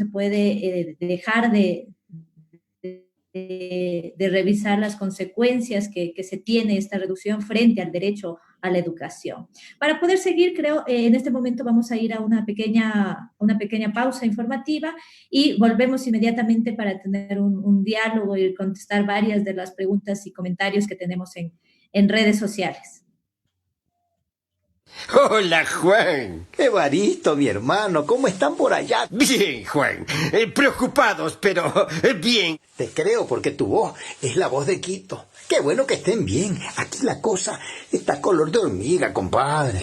Speaker 2: puede dejar de revisar las consecuencias que se tiene esta reducción frente al derecho a la educación. Para poder seguir, creo, en este momento vamos a ir a una pequeña pausa informativa y volvemos inmediatamente para tener un diálogo y contestar varias de las preguntas y comentarios que tenemos en redes sociales.
Speaker 7: Hola, Juan.
Speaker 8: Evaristo, mi hermano, ¿cómo están por allá?
Speaker 7: Bien, Juan. Preocupados, pero bien.
Speaker 8: Te creo porque tu voz es la voz de Quito. Qué bueno que estén bien. Aquí la cosa está color de hormiga, compadre.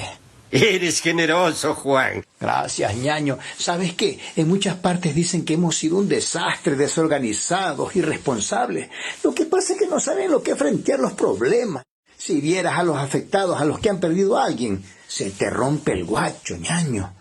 Speaker 7: Eres generoso, Juan.
Speaker 8: Gracias, ñaño. ¿Sabes qué? En muchas partes dicen que hemos sido un desastre, desorganizados, irresponsables. Lo que pasa es que no saben lo que es frentear los problemas. Si vieras a los afectados, a los que han perdido a alguien, se te rompe el guacho, ñaño.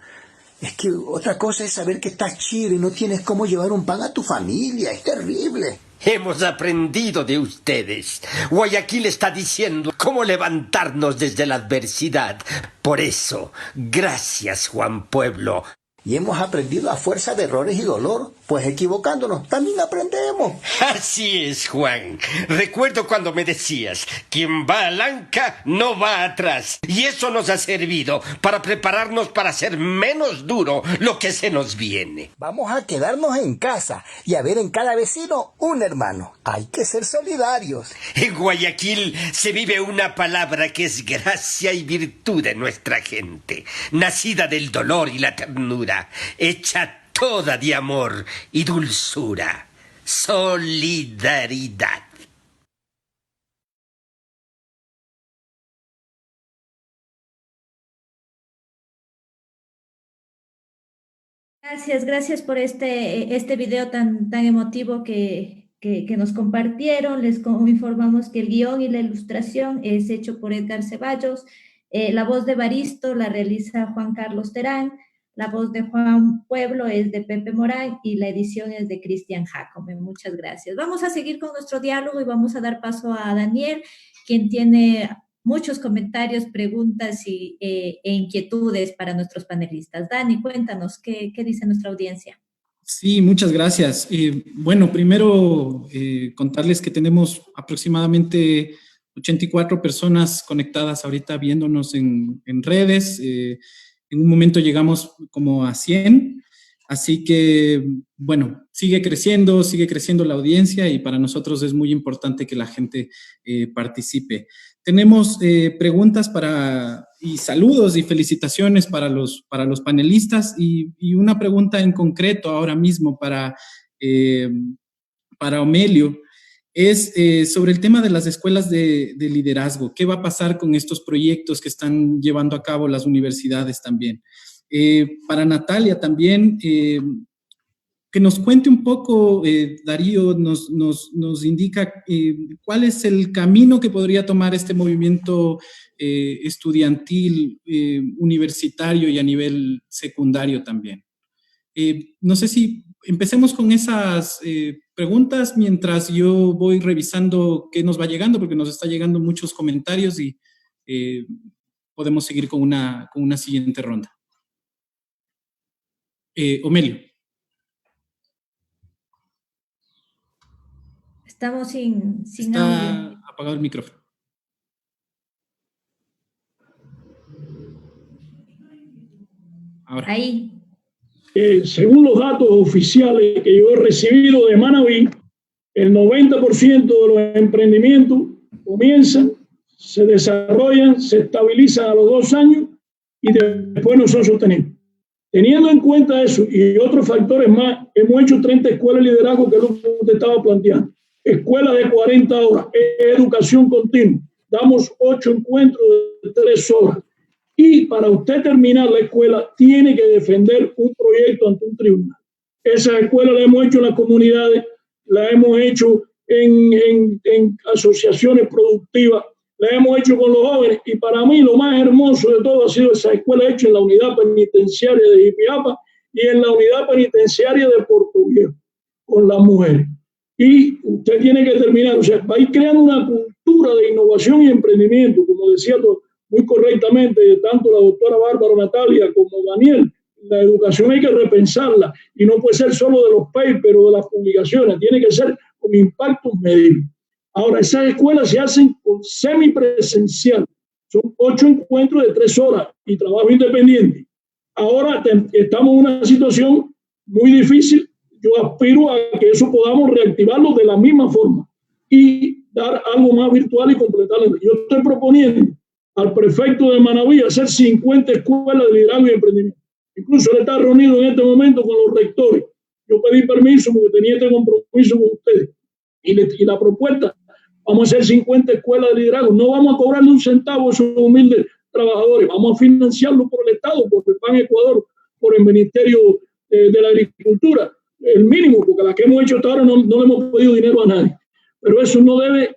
Speaker 8: Es que otra cosa es saber que estás chido y no tienes cómo llevar un pan a tu familia. Es terrible.
Speaker 7: Hemos aprendido de ustedes. Guayaquil está diciendo cómo levantarnos desde la adversidad. Por eso, gracias, Juan Pueblo.
Speaker 8: Y hemos aprendido a fuerza de errores y dolor, pues equivocándonos también aprendemos.
Speaker 7: Así es, Juan. Recuerdo cuando me decías, quien va al anca no va atrás. Y eso nos ha servido para prepararnos para hacer menos duro lo que se nos viene.
Speaker 8: Vamos a quedarnos en casa y a ver en cada vecino un hermano. Hay que ser solidarios.
Speaker 7: En Guayaquil se vive una palabra que es gracia y virtud de nuestra gente, nacida del dolor y la ternura, hecha toda de amor y dulzura. Solidaridad.
Speaker 2: Gracias por este video tan emotivo que nos compartieron. Les informamos que el guión y la ilustración es hecho por Edgar Ceballos. La voz de Evaristo la realiza Juan Carlos Terán. La voz de Juan Pueblo es de Pepe Morán y la edición es de Cristian Jacome. Muchas gracias. Vamos a seguir con nuestro diálogo y vamos a dar paso a Daniel, quien tiene muchos comentarios, preguntas e inquietudes para nuestros panelistas. Dani, cuéntanos, ¿qué dice nuestra audiencia?
Speaker 3: Sí, muchas gracias. Bueno, primero contarles que tenemos aproximadamente 84 personas conectadas ahorita viéndonos en redes. En un momento llegamos como a 100, así que, bueno, sigue creciendo la audiencia y para nosotros es muy importante que la gente participe. Tenemos preguntas y saludos y felicitaciones para los panelistas y una pregunta en concreto ahora mismo para Omelio, es sobre el tema de las escuelas de liderazgo. ¿Qué va a pasar con estos proyectos que están llevando a cabo las universidades también? Para Natalia también, que nos cuente un poco, Darío nos indica cuál es el camino que podría tomar este movimiento estudiantil, universitario y a nivel secundario también. No sé si empecemos con esas preguntas mientras yo voy revisando qué nos va llegando, porque nos está llegando muchos comentarios y podemos seguir con una siguiente ronda. Omelio.
Speaker 2: Estamos sin
Speaker 3: Está
Speaker 2: audio.
Speaker 3: apagado el micrófono. Ahora.
Speaker 2: Ahí.
Speaker 4: Según los datos oficiales que yo he recibido de Manabí, el 90% de los emprendimientos comienzan, se desarrollan, se estabilizan a los 2 años y después no son sostenibles. Teniendo en cuenta eso y otros factores más, hemos hecho 30 escuelas de liderazgo, que es lo que usted estaba planteando. Escuelas de 40 horas, educación continua. Damos 8 encuentros de 3 horas. Y para usted terminar la escuela, tiene que defender un proyecto ante un tribunal. Esas escuelas las hemos hecho en las comunidades, las hemos hecho en asociaciones productivas, las hemos hecho con los jóvenes. Y para mí lo más hermoso de todo ha sido esa escuela hecha en la unidad penitenciaria de Ipiapa y en la unidad penitenciaria de Puerto Viejo, con las mujeres. Y usted tiene que terminar, o sea, va a ir creando una cultura de innovación y emprendimiento, como decía muy correctamente tanto la doctora Bárbara Natalia como Daniel. La educación hay que repensarla y no puede ser solo de los papers o de las publicaciones, tiene que ser con impactos medibles. Ahora, esas escuelas se hacen con semipresencial, son 8 encuentros de 3 horas y trabajo independiente. Ahora estamos en una situación muy difícil. Yo aspiro a que eso podamos reactivarlo de la misma forma y dar algo más virtual y completarlo. Yo estoy proponiendo al prefecto de Manabí hacer 50 escuelas de liderazgo y emprendimiento. Incluso él está reunido en este momento con los rectores. Yo pedí permiso porque tenía este compromiso con ustedes. Y la propuesta, vamos a hacer 50 escuelas de liderazgo. No vamos a cobrarle un centavo a esos humildes trabajadores. Vamos a financiarlo por el Estado, por el PAN Ecuador, por el Ministerio de la Agricultura. El mínimo, porque las que hemos hecho hasta ahora no le hemos pedido dinero a nadie. Pero eso no debe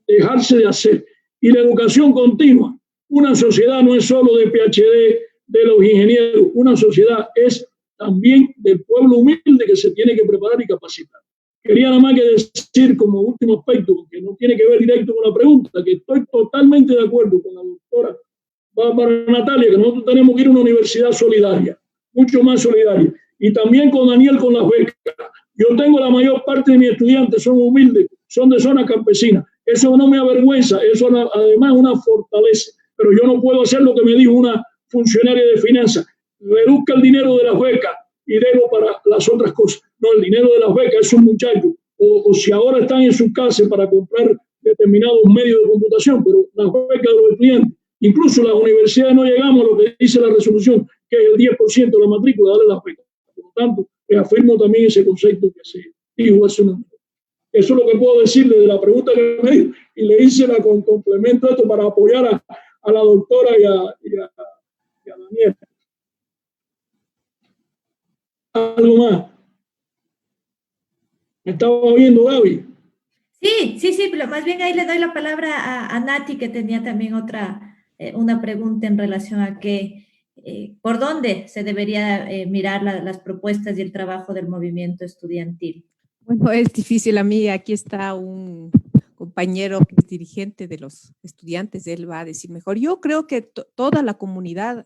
Speaker 4: dejarse de hacer. Y la educación continua. Una sociedad no es solo de PhD, de los ingenieros. Una sociedad es también del pueblo humilde que se tiene que preparar y capacitar. Quería nada más que decir como último aspecto, que no tiene que ver directo con la pregunta, que estoy totalmente de acuerdo con la doctora Bárbara Natalia, que nosotros tenemos que ir a una universidad solidaria, mucho más solidaria. Y también con Daniel con las becas. Yo tengo la mayor parte de mis estudiantes, son humildes, son de zona campesina. Eso no me avergüenza, eso además es una fortaleza. Pero yo no puedo hacer lo que me dijo una funcionaria de finanzas. Reduzca el dinero de las becas y délo para las otras cosas. No, el dinero de las becas es un muchacho. O si ahora están en su casa para comprar determinados medios de computación, pero las becas de los estudiantes, incluso las universidades no llegamos a lo que dice la resolución, que es el 10% de la matrícula, darle las becas. Por lo tanto, reafirmo también ese concepto que se dijo hace un momento. Eso es lo que puedo decirle de la pregunta que me hizo y le hice la con complemento a esto para apoyar a la doctora y a Daniel. ¿Algo más? ¿Me estaba viendo, Gaby?
Speaker 2: Sí, pero más bien ahí le doy la palabra a Nati, que tenía también una pregunta en relación a que por dónde se debería mirar las propuestas y el trabajo del movimiento estudiantil.
Speaker 5: Bueno, es difícil a mí. Aquí está un compañero que es dirigente de los estudiantes, él va a decir mejor. Yo creo que toda la comunidad,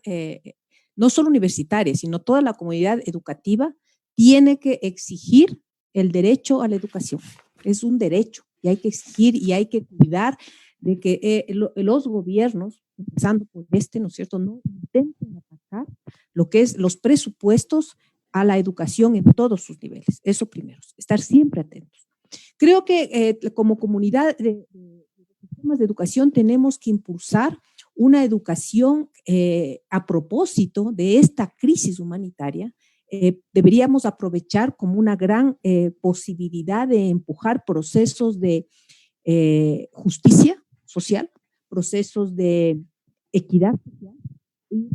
Speaker 5: no solo universitaria, sino toda la comunidad educativa tiene que exigir el derecho a la educación. Es un derecho y hay que exigir y hay que cuidar de que los gobiernos, empezando por ¿no es cierto?, no intenten atacar lo que es los presupuestos a la educación en todos sus niveles. Eso primero, estar siempre atentos. Creo que como comunidad de sistemas de educación tenemos que impulsar una educación a propósito de esta crisis humanitaria, deberíamos aprovechar como una gran posibilidad de empujar procesos de justicia social, procesos de equidad social, y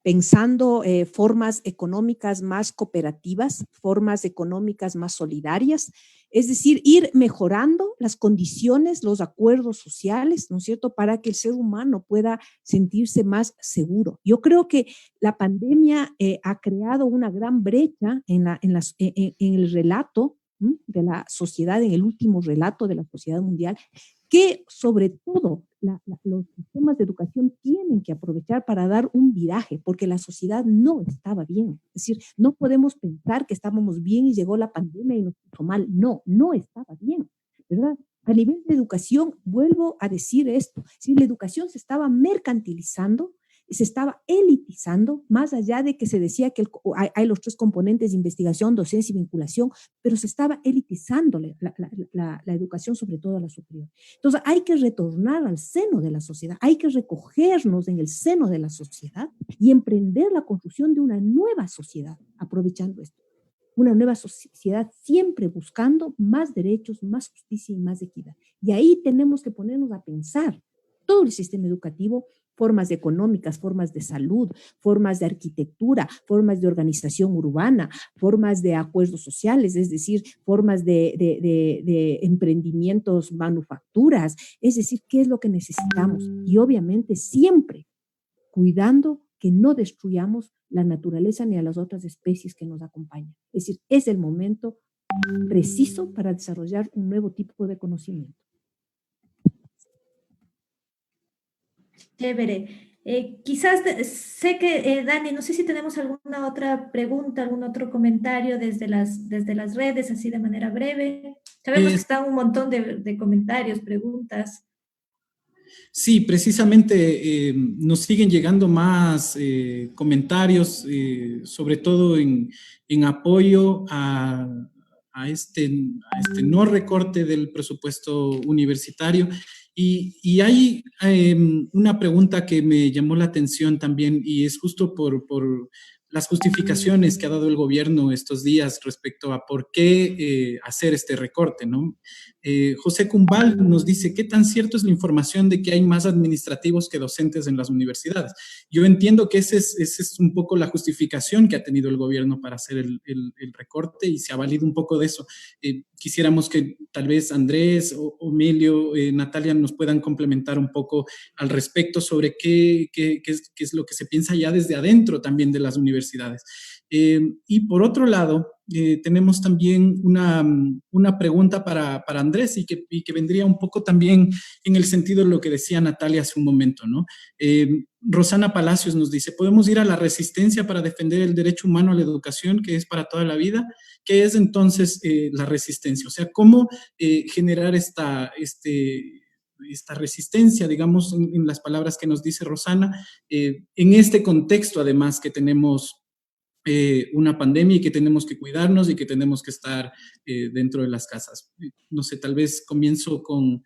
Speaker 5: pensando formas económicas más cooperativas, formas económicas más solidarias, es decir, ir mejorando las condiciones, los acuerdos sociales, ¿no es cierto?, para que el ser humano pueda sentirse más seguro. Yo creo que la pandemia ha creado una gran brecha en el relato de la sociedad, en el último relato de la sociedad mundial, que sobre todo los sistemas de educación tienen que aprovechar para dar un viraje, porque la sociedad no estaba bien. Es decir, no podemos pensar que estábamos bien y llegó la pandemia y nos puso mal. No, no estaba bien, ¿verdad? A nivel de educación, vuelvo a decir esto, si la educación se estaba mercantilizando, se estaba elitizando, más allá de que se decía que hay los 3 componentes de investigación, docencia y vinculación, pero se estaba elitizando la educación, sobre todo la superior. Entonces hay que retornar al seno de la sociedad, hay que recogernos en el seno de la sociedad y emprender la construcción de una nueva sociedad, aprovechando esto. Una nueva sociedad siempre buscando más derechos, más justicia y más equidad. Y ahí tenemos que ponernos a pensar todo el sistema educativo, formas económicas, formas de salud, formas de arquitectura, formas de organización urbana, formas de acuerdos sociales, es decir, formas de emprendimientos, manufacturas, es decir, qué es lo que necesitamos. Y obviamente siempre cuidando que no destruyamos la naturaleza ni a las otras especies que nos acompañan. Es decir, es el momento preciso para desarrollar un nuevo tipo de conocimiento.
Speaker 2: Chévere. Quizás sé que, Dani, no sé si tenemos alguna otra pregunta, algún otro comentario desde las redes, así de manera breve. Sabemos que están un montón de comentarios, preguntas.
Speaker 3: Sí, precisamente nos siguen llegando más comentarios, sobre todo en apoyo a este no recorte del presupuesto universitario. Y hay una pregunta que me llamó la atención también, y es justo por las justificaciones que ha dado el gobierno estos días respecto a por qué hacer este recorte, ¿no? José Cumbal nos dice, ¿qué tan cierto es la información de que hay más administrativos que docentes en las universidades? Yo entiendo que esa es un poco la justificación que ha tenido el gobierno para hacer el recorte, y se ha valido un poco de eso. Quisiéramos que tal vez Andrés o Emilio, Natalia, nos puedan complementar un poco al respecto sobre qué es lo que se piensa ya desde adentro también de las universidades. Y por otro lado, tenemos también una pregunta para Andrés y que vendría un poco también en el sentido de lo que decía Natalia hace un momento, ¿no? Rosana Palacios nos dice, ¿podemos ir a la resistencia para defender el derecho humano a la educación que es para toda la vida? ¿Qué es entonces la resistencia? O sea, ¿cómo generar esta resistencia, digamos, en las palabras que nos dice Rosana, en este contexto además que tenemos una pandemia y que tenemos que cuidarnos y que tenemos que estar dentro de las casas? No sé, tal vez comienzo con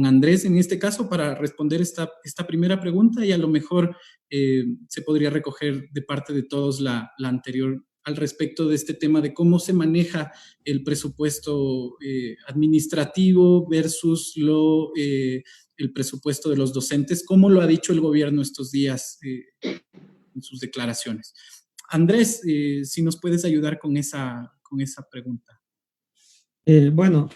Speaker 3: Andrés en este caso para responder esta primera pregunta, y a lo mejor se podría recoger de parte de todos la anterior al respecto de este tema de cómo se maneja el presupuesto administrativo versus el presupuesto de los docentes, como lo ha dicho el gobierno estos días en sus declaraciones. Andrés, si nos puedes ayudar con esa pregunta.
Speaker 6: Bueno,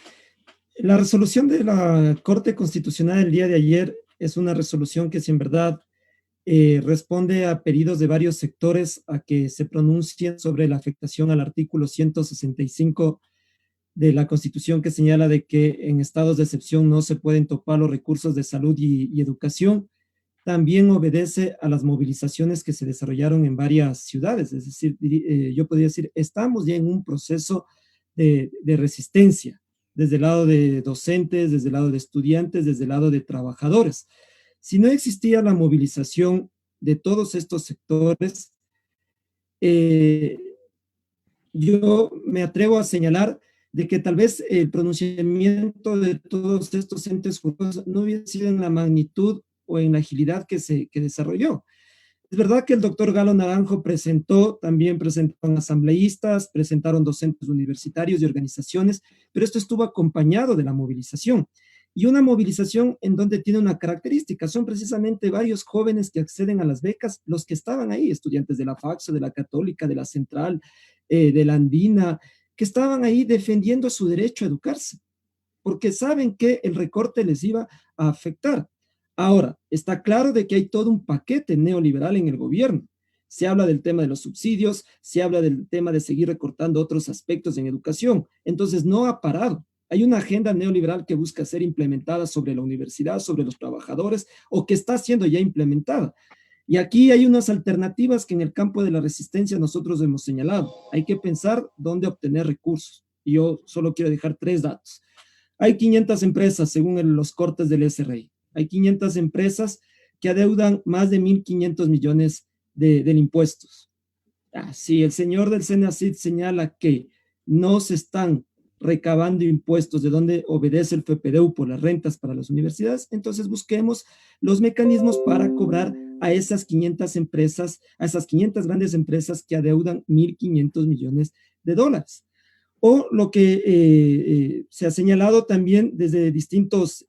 Speaker 6: la resolución de la Corte Constitucional del día de ayer es una resolución que, si en verdad responde a pedidos de varios sectores a que se pronuncien sobre la afectación al artículo 165 de la Constitución, que señala de que en estados de excepción no se pueden topar los recursos de salud y educación. También obedece a las movilizaciones que se desarrollaron en varias ciudades. Es decir, yo podría decir, estamos ya en un proceso de resistencia, desde el lado de docentes, desde el lado de estudiantes, desde el lado de trabajadores. Si no existía la movilización de todos estos sectores, yo me atrevo a señalar de que tal vez el pronunciamiento de todos estos entes jurídicos no hubiera sido en la magnitud o en la agilidad que desarrolló. Es verdad que el doctor Galo Naranjo también presentaron asambleístas, presentaron docentes universitarios y organizaciones, pero esto estuvo acompañado de la movilización. Y una movilización en donde tiene una característica, son precisamente varios jóvenes que acceden a las becas, los que estaban ahí, estudiantes de la FACSO, de la Católica, de la Central, de la Andina, que estaban ahí defendiendo su derecho a educarse, porque saben que el recorte les iba a afectar. Ahora, está claro de que hay todo un paquete neoliberal en el gobierno. Se habla del tema de los subsidios, se habla del tema de seguir recortando otros aspectos en educación. Entonces, no ha parado. Hay una agenda neoliberal que busca ser implementada sobre la universidad, sobre los trabajadores, o que está siendo ya implementada. Y aquí hay unas alternativas que en el campo de la resistencia nosotros hemos señalado. Hay que pensar dónde obtener recursos. Y yo solo quiero dejar 3 datos. Hay 500 empresas según los cortes del SRI. Hay 500 empresas que adeudan más de 1.500 millones de impuestos. Si el señor del CENACID señala que no se están recabando impuestos de donde obedece el FPDU por las rentas para las universidades, entonces busquemos los mecanismos para cobrar a esas 500 empresas, a esas 500 grandes empresas que adeudan 1.500 millones de dólares. O lo que se ha señalado también desde distintos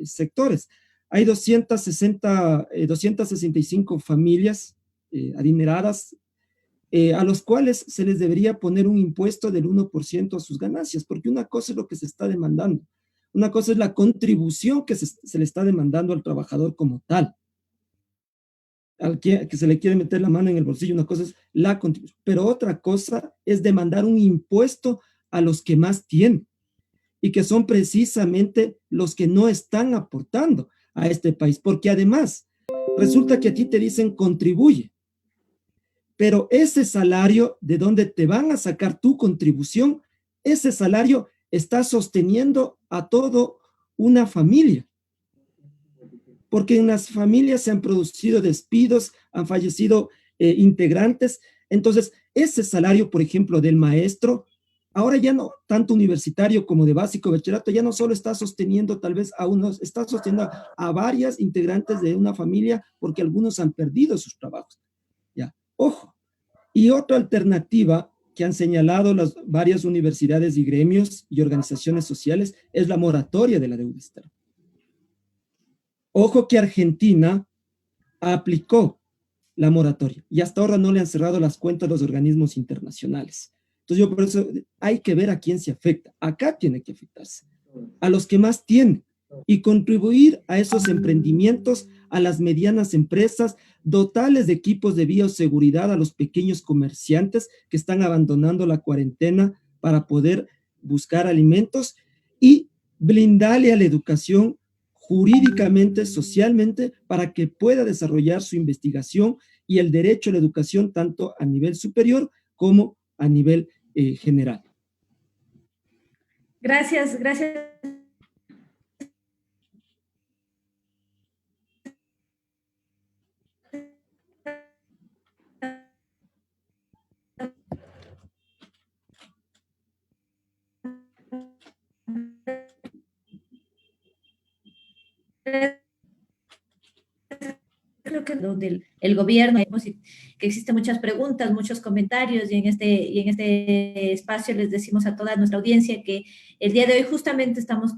Speaker 6: sectores. Hay 265 familias adineradas a los cuales se les debería poner un impuesto del 1% a sus ganancias, porque una cosa es lo que se está demandando, una cosa es la contribución que se le está demandando al trabajador como tal, al que se le quiere meter la mano en el bolsillo, una cosa es la contribución, pero otra cosa es demandar un impuesto a los que más tienen, y que son precisamente los que no están aportando a este país, porque además resulta que a ti te dicen contribuye, pero ese salario de donde te van a sacar tu contribución, ese salario está sosteniendo a toda una familia, porque en las familias se han producido despidos, han fallecido integrantes, entonces ese salario, por ejemplo, del maestro, ahora ya no tanto universitario como de básico, bachillerato, ya no solo está sosteniendo tal vez a unos, está sosteniendo a varias integrantes de una familia porque algunos han perdido sus trabajos. Ya, ojo. Y otra alternativa que han señalado las varias universidades y gremios y organizaciones sociales es la moratoria de la deuda externa. Ojo que Argentina aplicó la moratoria y hasta ahora no le han cerrado las cuentas a los organismos internacionales. Entonces yo por eso hay que ver a quién se afecta. Acá tiene que afectarse a los que más tienen y contribuir a esos emprendimientos, a las medianas empresas, dotarles de equipos de bioseguridad a los pequeños comerciantes que están abandonando la cuarentena para poder buscar alimentos y blindarle a la educación jurídicamente, socialmente, para que pueda desarrollar su investigación y el derecho a la educación tanto a nivel superior como a nivel general.
Speaker 2: Gracias, gracias. Creo que el gobierno, que existen muchas preguntas, muchos comentarios, y en este espacio les decimos a toda nuestra audiencia que el día de hoy justamente estamos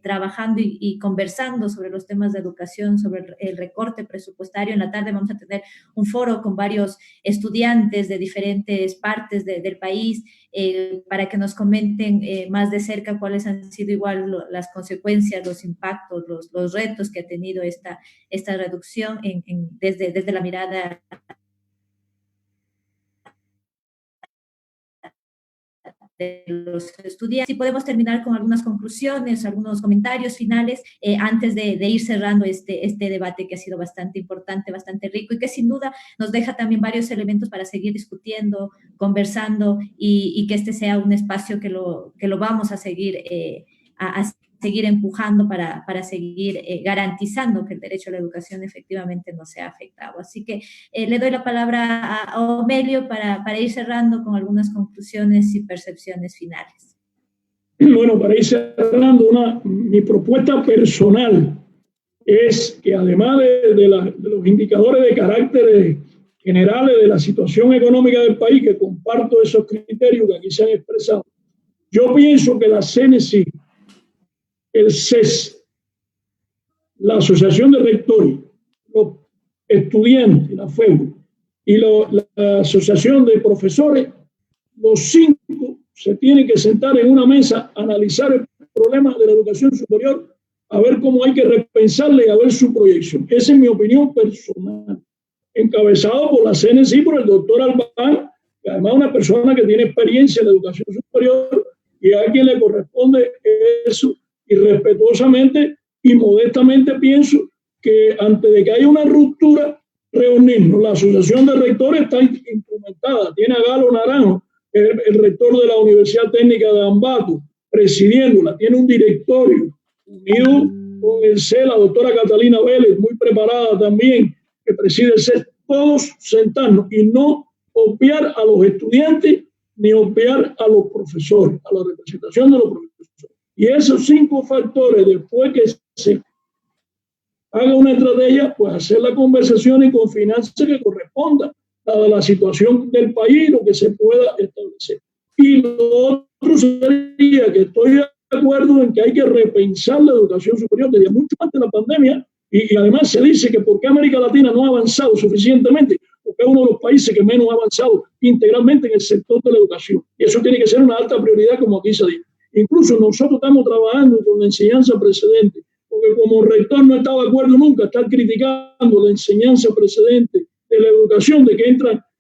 Speaker 2: trabajando y conversando sobre los temas de educación, sobre el recorte presupuestario. En la tarde vamos a tener un foro con varios estudiantes de diferentes partes del país para que nos comenten más de cerca cuáles han sido igual las consecuencias, los impactos, los retos que ha tenido esta reducción desde la mirada de los estudiantes. Si podemos terminar con algunas conclusiones, algunos comentarios finales antes de ir cerrando este debate que ha sido bastante importante, bastante rico y que sin duda nos deja también varios elementos para seguir discutiendo, conversando y que este sea un espacio que lo vamos a seguir seguir empujando para seguir garantizando que el derecho a la educación efectivamente no sea afectado. Así que le doy la palabra a Omelio para ir cerrando con algunas conclusiones y percepciones finales.
Speaker 4: Bueno, para ir cerrando, mi propuesta personal es que además de los indicadores de carácter generales de la situación económica del país, que comparto esos criterios que aquí se han expresado, yo pienso que la CNC, el CES, la Asociación de Rectores, los estudiantes, la FEU, y la Asociación de Profesores, los 5 se tienen que sentar en una mesa, analizar el problema de la educación superior, a ver cómo hay que repensarle y a ver su proyección. Esa es mi opinión personal, encabezado por la CNC, por el doctor Albán, que además es una persona que tiene experiencia en la educación superior y a quien le corresponde eso, y respetuosamente y modestamente pienso que antes de que haya una ruptura, reunirnos. La Asociación de Rectores está instrumentada, tiene a Galo Naranjo, el rector de la Universidad Técnica de Ambato, presidiéndola, tiene un directorio unido con el CES, la doctora Catalina Vélez, muy preparada también, que preside el CES, todos sentarnos y no obviar a los estudiantes ni obviar a los profesores, a la representación de los profesores. Y esos 5 factores, después que se haga una estrategia, pues hacer la conversación y con finanzas que corresponda a la situación del país, lo que se pueda establecer. Y lo otro sería que estoy de acuerdo en que hay que repensar la educación superior desde mucho antes de la pandemia, y además se dice que porque América Latina no ha avanzado suficientemente, porque es uno de los países que menos ha avanzado integralmente en el sector de la educación. Y eso tiene que ser una alta prioridad, como aquí se dice. Incluso nosotros estamos trabajando con la enseñanza precedente, porque como rector no he estado de acuerdo nunca estar criticando la enseñanza precedente de la educación, de que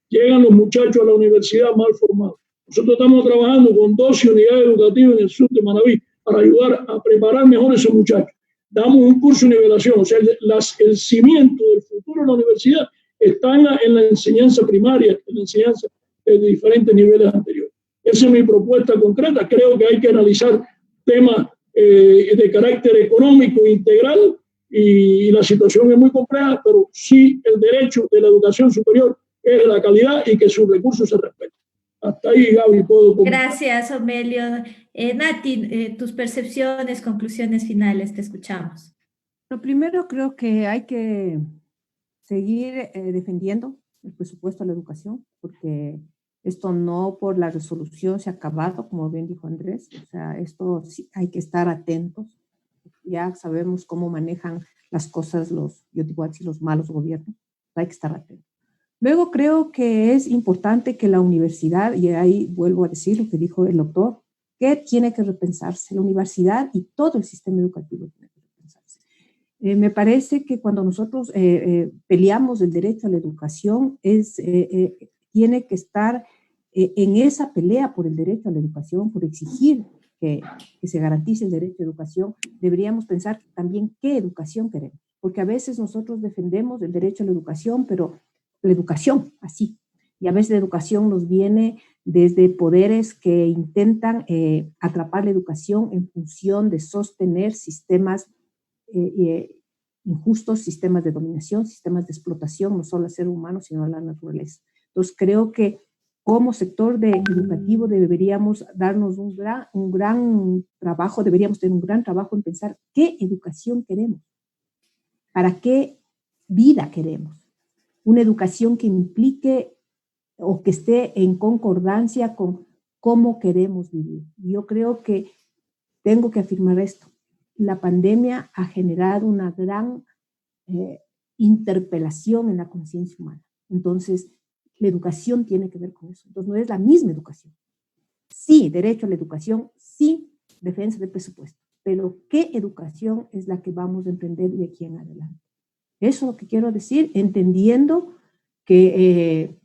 Speaker 4: llegan los muchachos a la universidad mal formados. Nosotros estamos trabajando con 12 unidades educativas en el sur de Manabí para ayudar a preparar mejor a esos muchachos. Damos un curso de nivelación, o sea, el cimiento del futuro de la universidad está en la enseñanza primaria, en la enseñanza de diferentes niveles anteriores. Esa es mi propuesta concreta. Creo que hay que analizar temas de carácter económico integral y la situación es muy compleja, pero sí el derecho de la educación superior es la calidad y que sus recursos se respeten. Hasta ahí, Gaby, puedo comentar.
Speaker 2: Gracias, Omelio. Nati, tus percepciones, conclusiones finales, te escuchamos.
Speaker 5: Lo primero, creo que hay que seguir defendiendo el presupuesto a la educación, porque esto no por la resolución se ha acabado, como bien dijo Andrés. O sea, esto sí hay que estar atentos. Ya sabemos cómo manejan las cosas yo digo así, los malos gobiernos. Hay que estar atentos. Luego creo que es importante que la universidad, y ahí vuelvo a decir lo que dijo el doctor, que tiene que repensarse. La universidad y todo el sistema educativo tiene que repensarse. Me parece que cuando nosotros peleamos el derecho a la educación, tiene que estar en esa pelea por el derecho a la educación, por exigir que se garantice el derecho a la educación, deberíamos pensar también qué educación queremos. Porque a veces nosotros defendemos el derecho a la educación, pero la educación así. Y a veces la educación nos viene desde poderes que intentan atrapar la educación en función de sostener sistemas injustos, sistemas de dominación, sistemas de explotación, no solo al ser humano, sino a la naturaleza. Entonces creo que como sector educativo deberíamos darnos un gran trabajo, deberíamos tener un gran trabajo en pensar qué educación queremos, para qué vida queremos. Una educación que implique o que esté en concordancia con cómo queremos vivir. Yo creo que tengo que afirmar esto. La pandemia ha generado una gran interpelación en la conciencia humana. Entonces, la educación tiene que ver con eso. Entonces, no es la misma educación. Sí, derecho a la educación, sí, defensa del presupuesto. Pero, ¿qué educación es la que vamos a emprender de aquí en adelante? Eso es lo que quiero decir, entendiendo que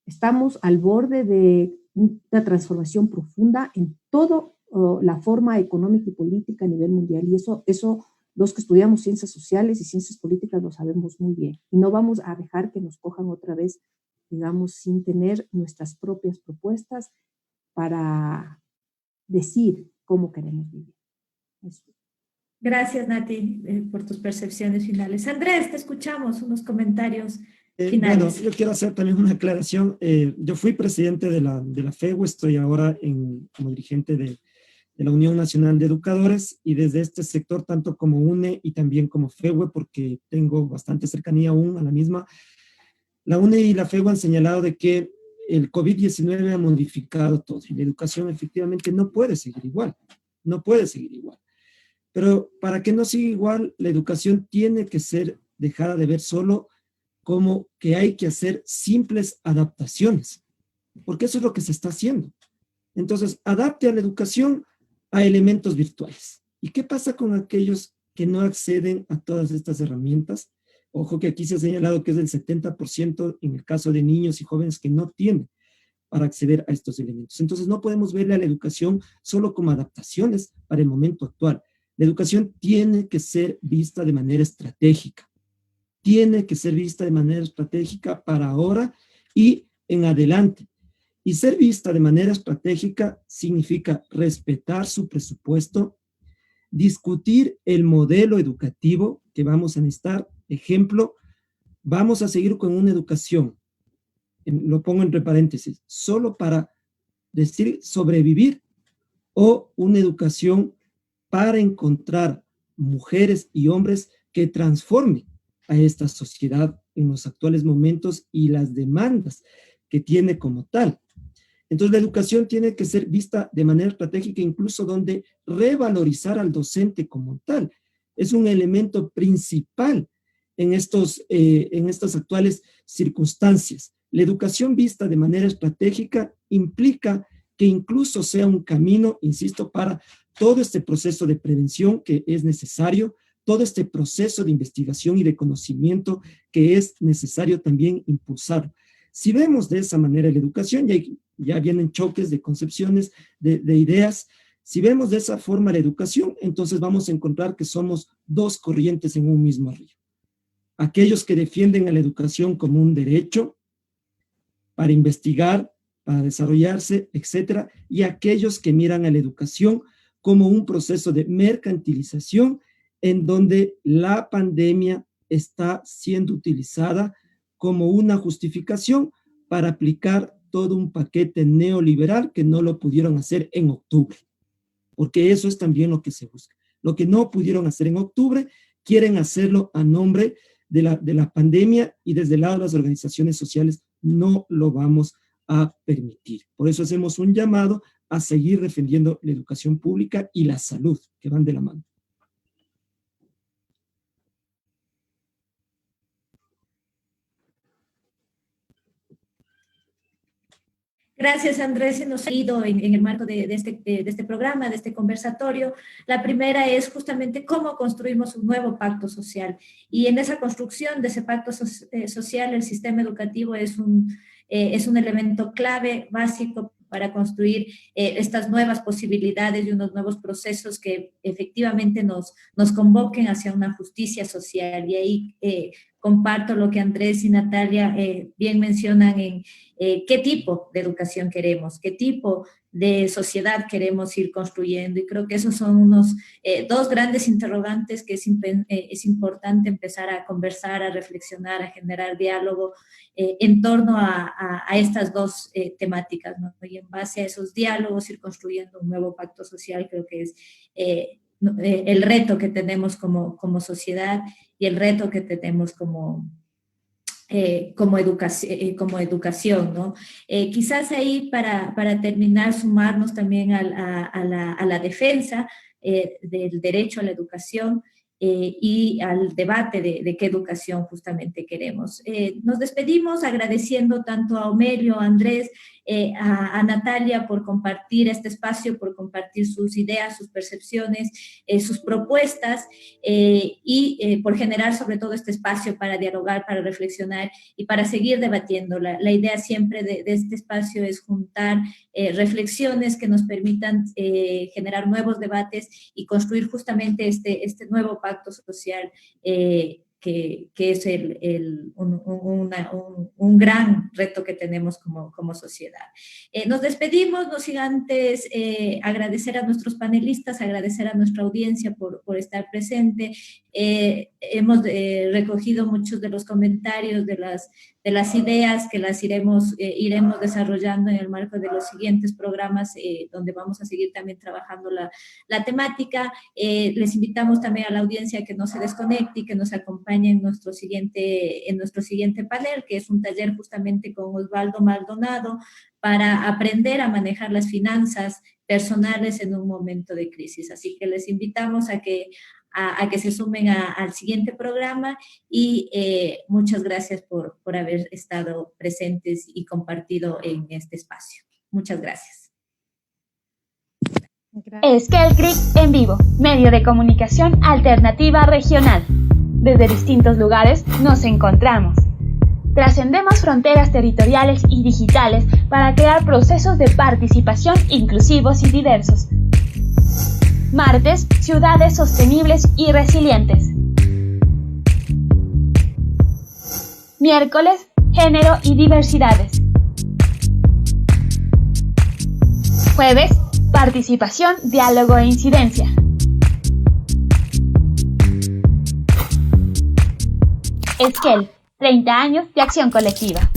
Speaker 5: estamos al borde de una transformación profunda en toda la forma económica y política a nivel mundial. Y eso los que estudiamos ciencias sociales y ciencias políticas lo sabemos muy bien. Y no vamos a dejar que nos cojan otra vez, digamos, sin tener nuestras propias propuestas para decir cómo queremos vivir. Eso.
Speaker 2: Gracias, Nati, por tus percepciones finales. Andrés, te escuchamos, unos comentarios finales.
Speaker 6: Bueno, yo quiero hacer también una aclaración. Yo fui presidente de la FEU, estoy ahora como dirigente de la Unión Nacional de Educadores, y desde este sector, tanto como UNE y también como FEUE, porque tengo bastante cercanía aún a la misma, La UNE y la FEU han señalado de que el COVID-19 ha modificado todo y la educación efectivamente no puede seguir igual, no puede seguir igual. Pero para que no siga igual, la educación tiene que ser dejada de ver solo como que hay que hacer simples adaptaciones, porque eso es lo que se está haciendo. Entonces, adapte a la educación a elementos virtuales. ¿Y qué pasa con aquellos que no acceden a todas estas herramientas? Ojo que aquí se ha señalado que es del 70% en el caso de niños y jóvenes que no tienen para acceder a estos elementos. Entonces, no podemos verle a la educación solo como adaptaciones para el momento actual. La educación tiene que ser vista de manera estratégica. Tiene que ser vista de manera estratégica para ahora y en adelante. Y ser vista de manera estratégica significa respetar su presupuesto, discutir el modelo educativo que vamos a necesitar. Ejemplo, vamos a seguir con una educación, lo pongo entre paréntesis, solo para decir sobrevivir, o una educación para encontrar mujeres y hombres que transformen a esta sociedad en los actuales momentos y las demandas que tiene como tal. Entonces, la educación tiene que ser vista de manera estratégica, incluso donde revalorizar al docente como tal. Es un elemento principal en estas actuales circunstancias. La educación vista de manera estratégica implica que incluso sea un camino, insisto, para todo este proceso de prevención que es necesario, todo este proceso de investigación y de conocimiento que es necesario también impulsar. Si vemos de esa manera la educación, ya vienen choques de concepciones, de ideas. Si vemos de esa forma la educación, entonces vamos a encontrar que somos dos corrientes en un mismo río. Aquellos que defienden a la educación como un derecho para investigar, para desarrollarse, etcétera, y aquellos que miran a la educación como un proceso de mercantilización en donde la pandemia está siendo utilizada como una justificación para aplicar todo un paquete neoliberal que no lo pudieron hacer en octubre, porque eso es también lo que se busca. Lo que no pudieron hacer en octubre, quieren hacerlo a nombre de la pandemia, y desde el lado de las organizaciones sociales no lo vamos a permitir. Por eso hacemos un llamado a seguir defendiendo la educación pública y la salud, que van de la mano.
Speaker 2: Gracias, Andrés. Nos ha ido en el marco de este programa, de este conversatorio. La primera es justamente cómo construimos un nuevo pacto social. Y en esa construcción de ese pacto social, el sistema educativo es un elemento clave, básico, para construir estas nuevas posibilidades y unos nuevos procesos que efectivamente nos convoquen hacia una justicia social. Y ahí comparto lo que Andrés y Natalia bien mencionan en qué tipo de educación queremos, qué tipo de sociedad queremos ir construyendo. Y creo que esos son unos dos grandes interrogantes que es importante empezar a conversar, a reflexionar, a generar diálogo en torno a estas dos temáticas, ¿no? Y en base a esos diálogos ir construyendo un nuevo pacto social. Creo que es el reto que tenemos como sociedad y el reto que tenemos como educación, ¿no? Quizás ahí para terminar, sumarnos también a la defensa del derecho a la educación y al debate de qué educación justamente queremos. Nos despedimos agradeciendo tanto a Omelio, a Andrés, a Natalia por compartir este espacio, por compartir sus ideas, sus percepciones, sus propuestas y por generar sobre todo este espacio para dialogar, para reflexionar y para seguir debatiendo. La idea siempre de este espacio es juntar reflexiones que nos permitan generar nuevos debates y construir justamente este nuevo pacto social que es un gran reto que tenemos como sociedad. Nos despedimos, no sin antes agradecer a nuestros panelistas, agradecer a nuestra audiencia por estar presente. Hemos recogido muchos de los comentarios de las ideas que las iremos desarrollando en el marco de los siguientes programas, donde vamos a seguir también trabajando la temática. Les invitamos también a la audiencia que no se desconecte y que nos acompañe en nuestro siguiente panel, que es un taller justamente con Osvaldo Maldonado para aprender a manejar las finanzas personales en un momento de crisis. Así que les invitamos a que se sumen al siguiente programa y muchas gracias por haber estado presentes y compartido en este espacio. Muchas gracias.
Speaker 1: Esquel en vivo, medio de comunicación alternativa regional. Desde distintos lugares nos encontramos. Trascendemos fronteras territoriales y digitales para crear procesos de participación inclusivos y diversos. Martes, ciudades sostenibles y resilientes. Miércoles, género y diversidades. Jueves, participación, diálogo e incidencia. Esquel, 30 años de acción colectiva.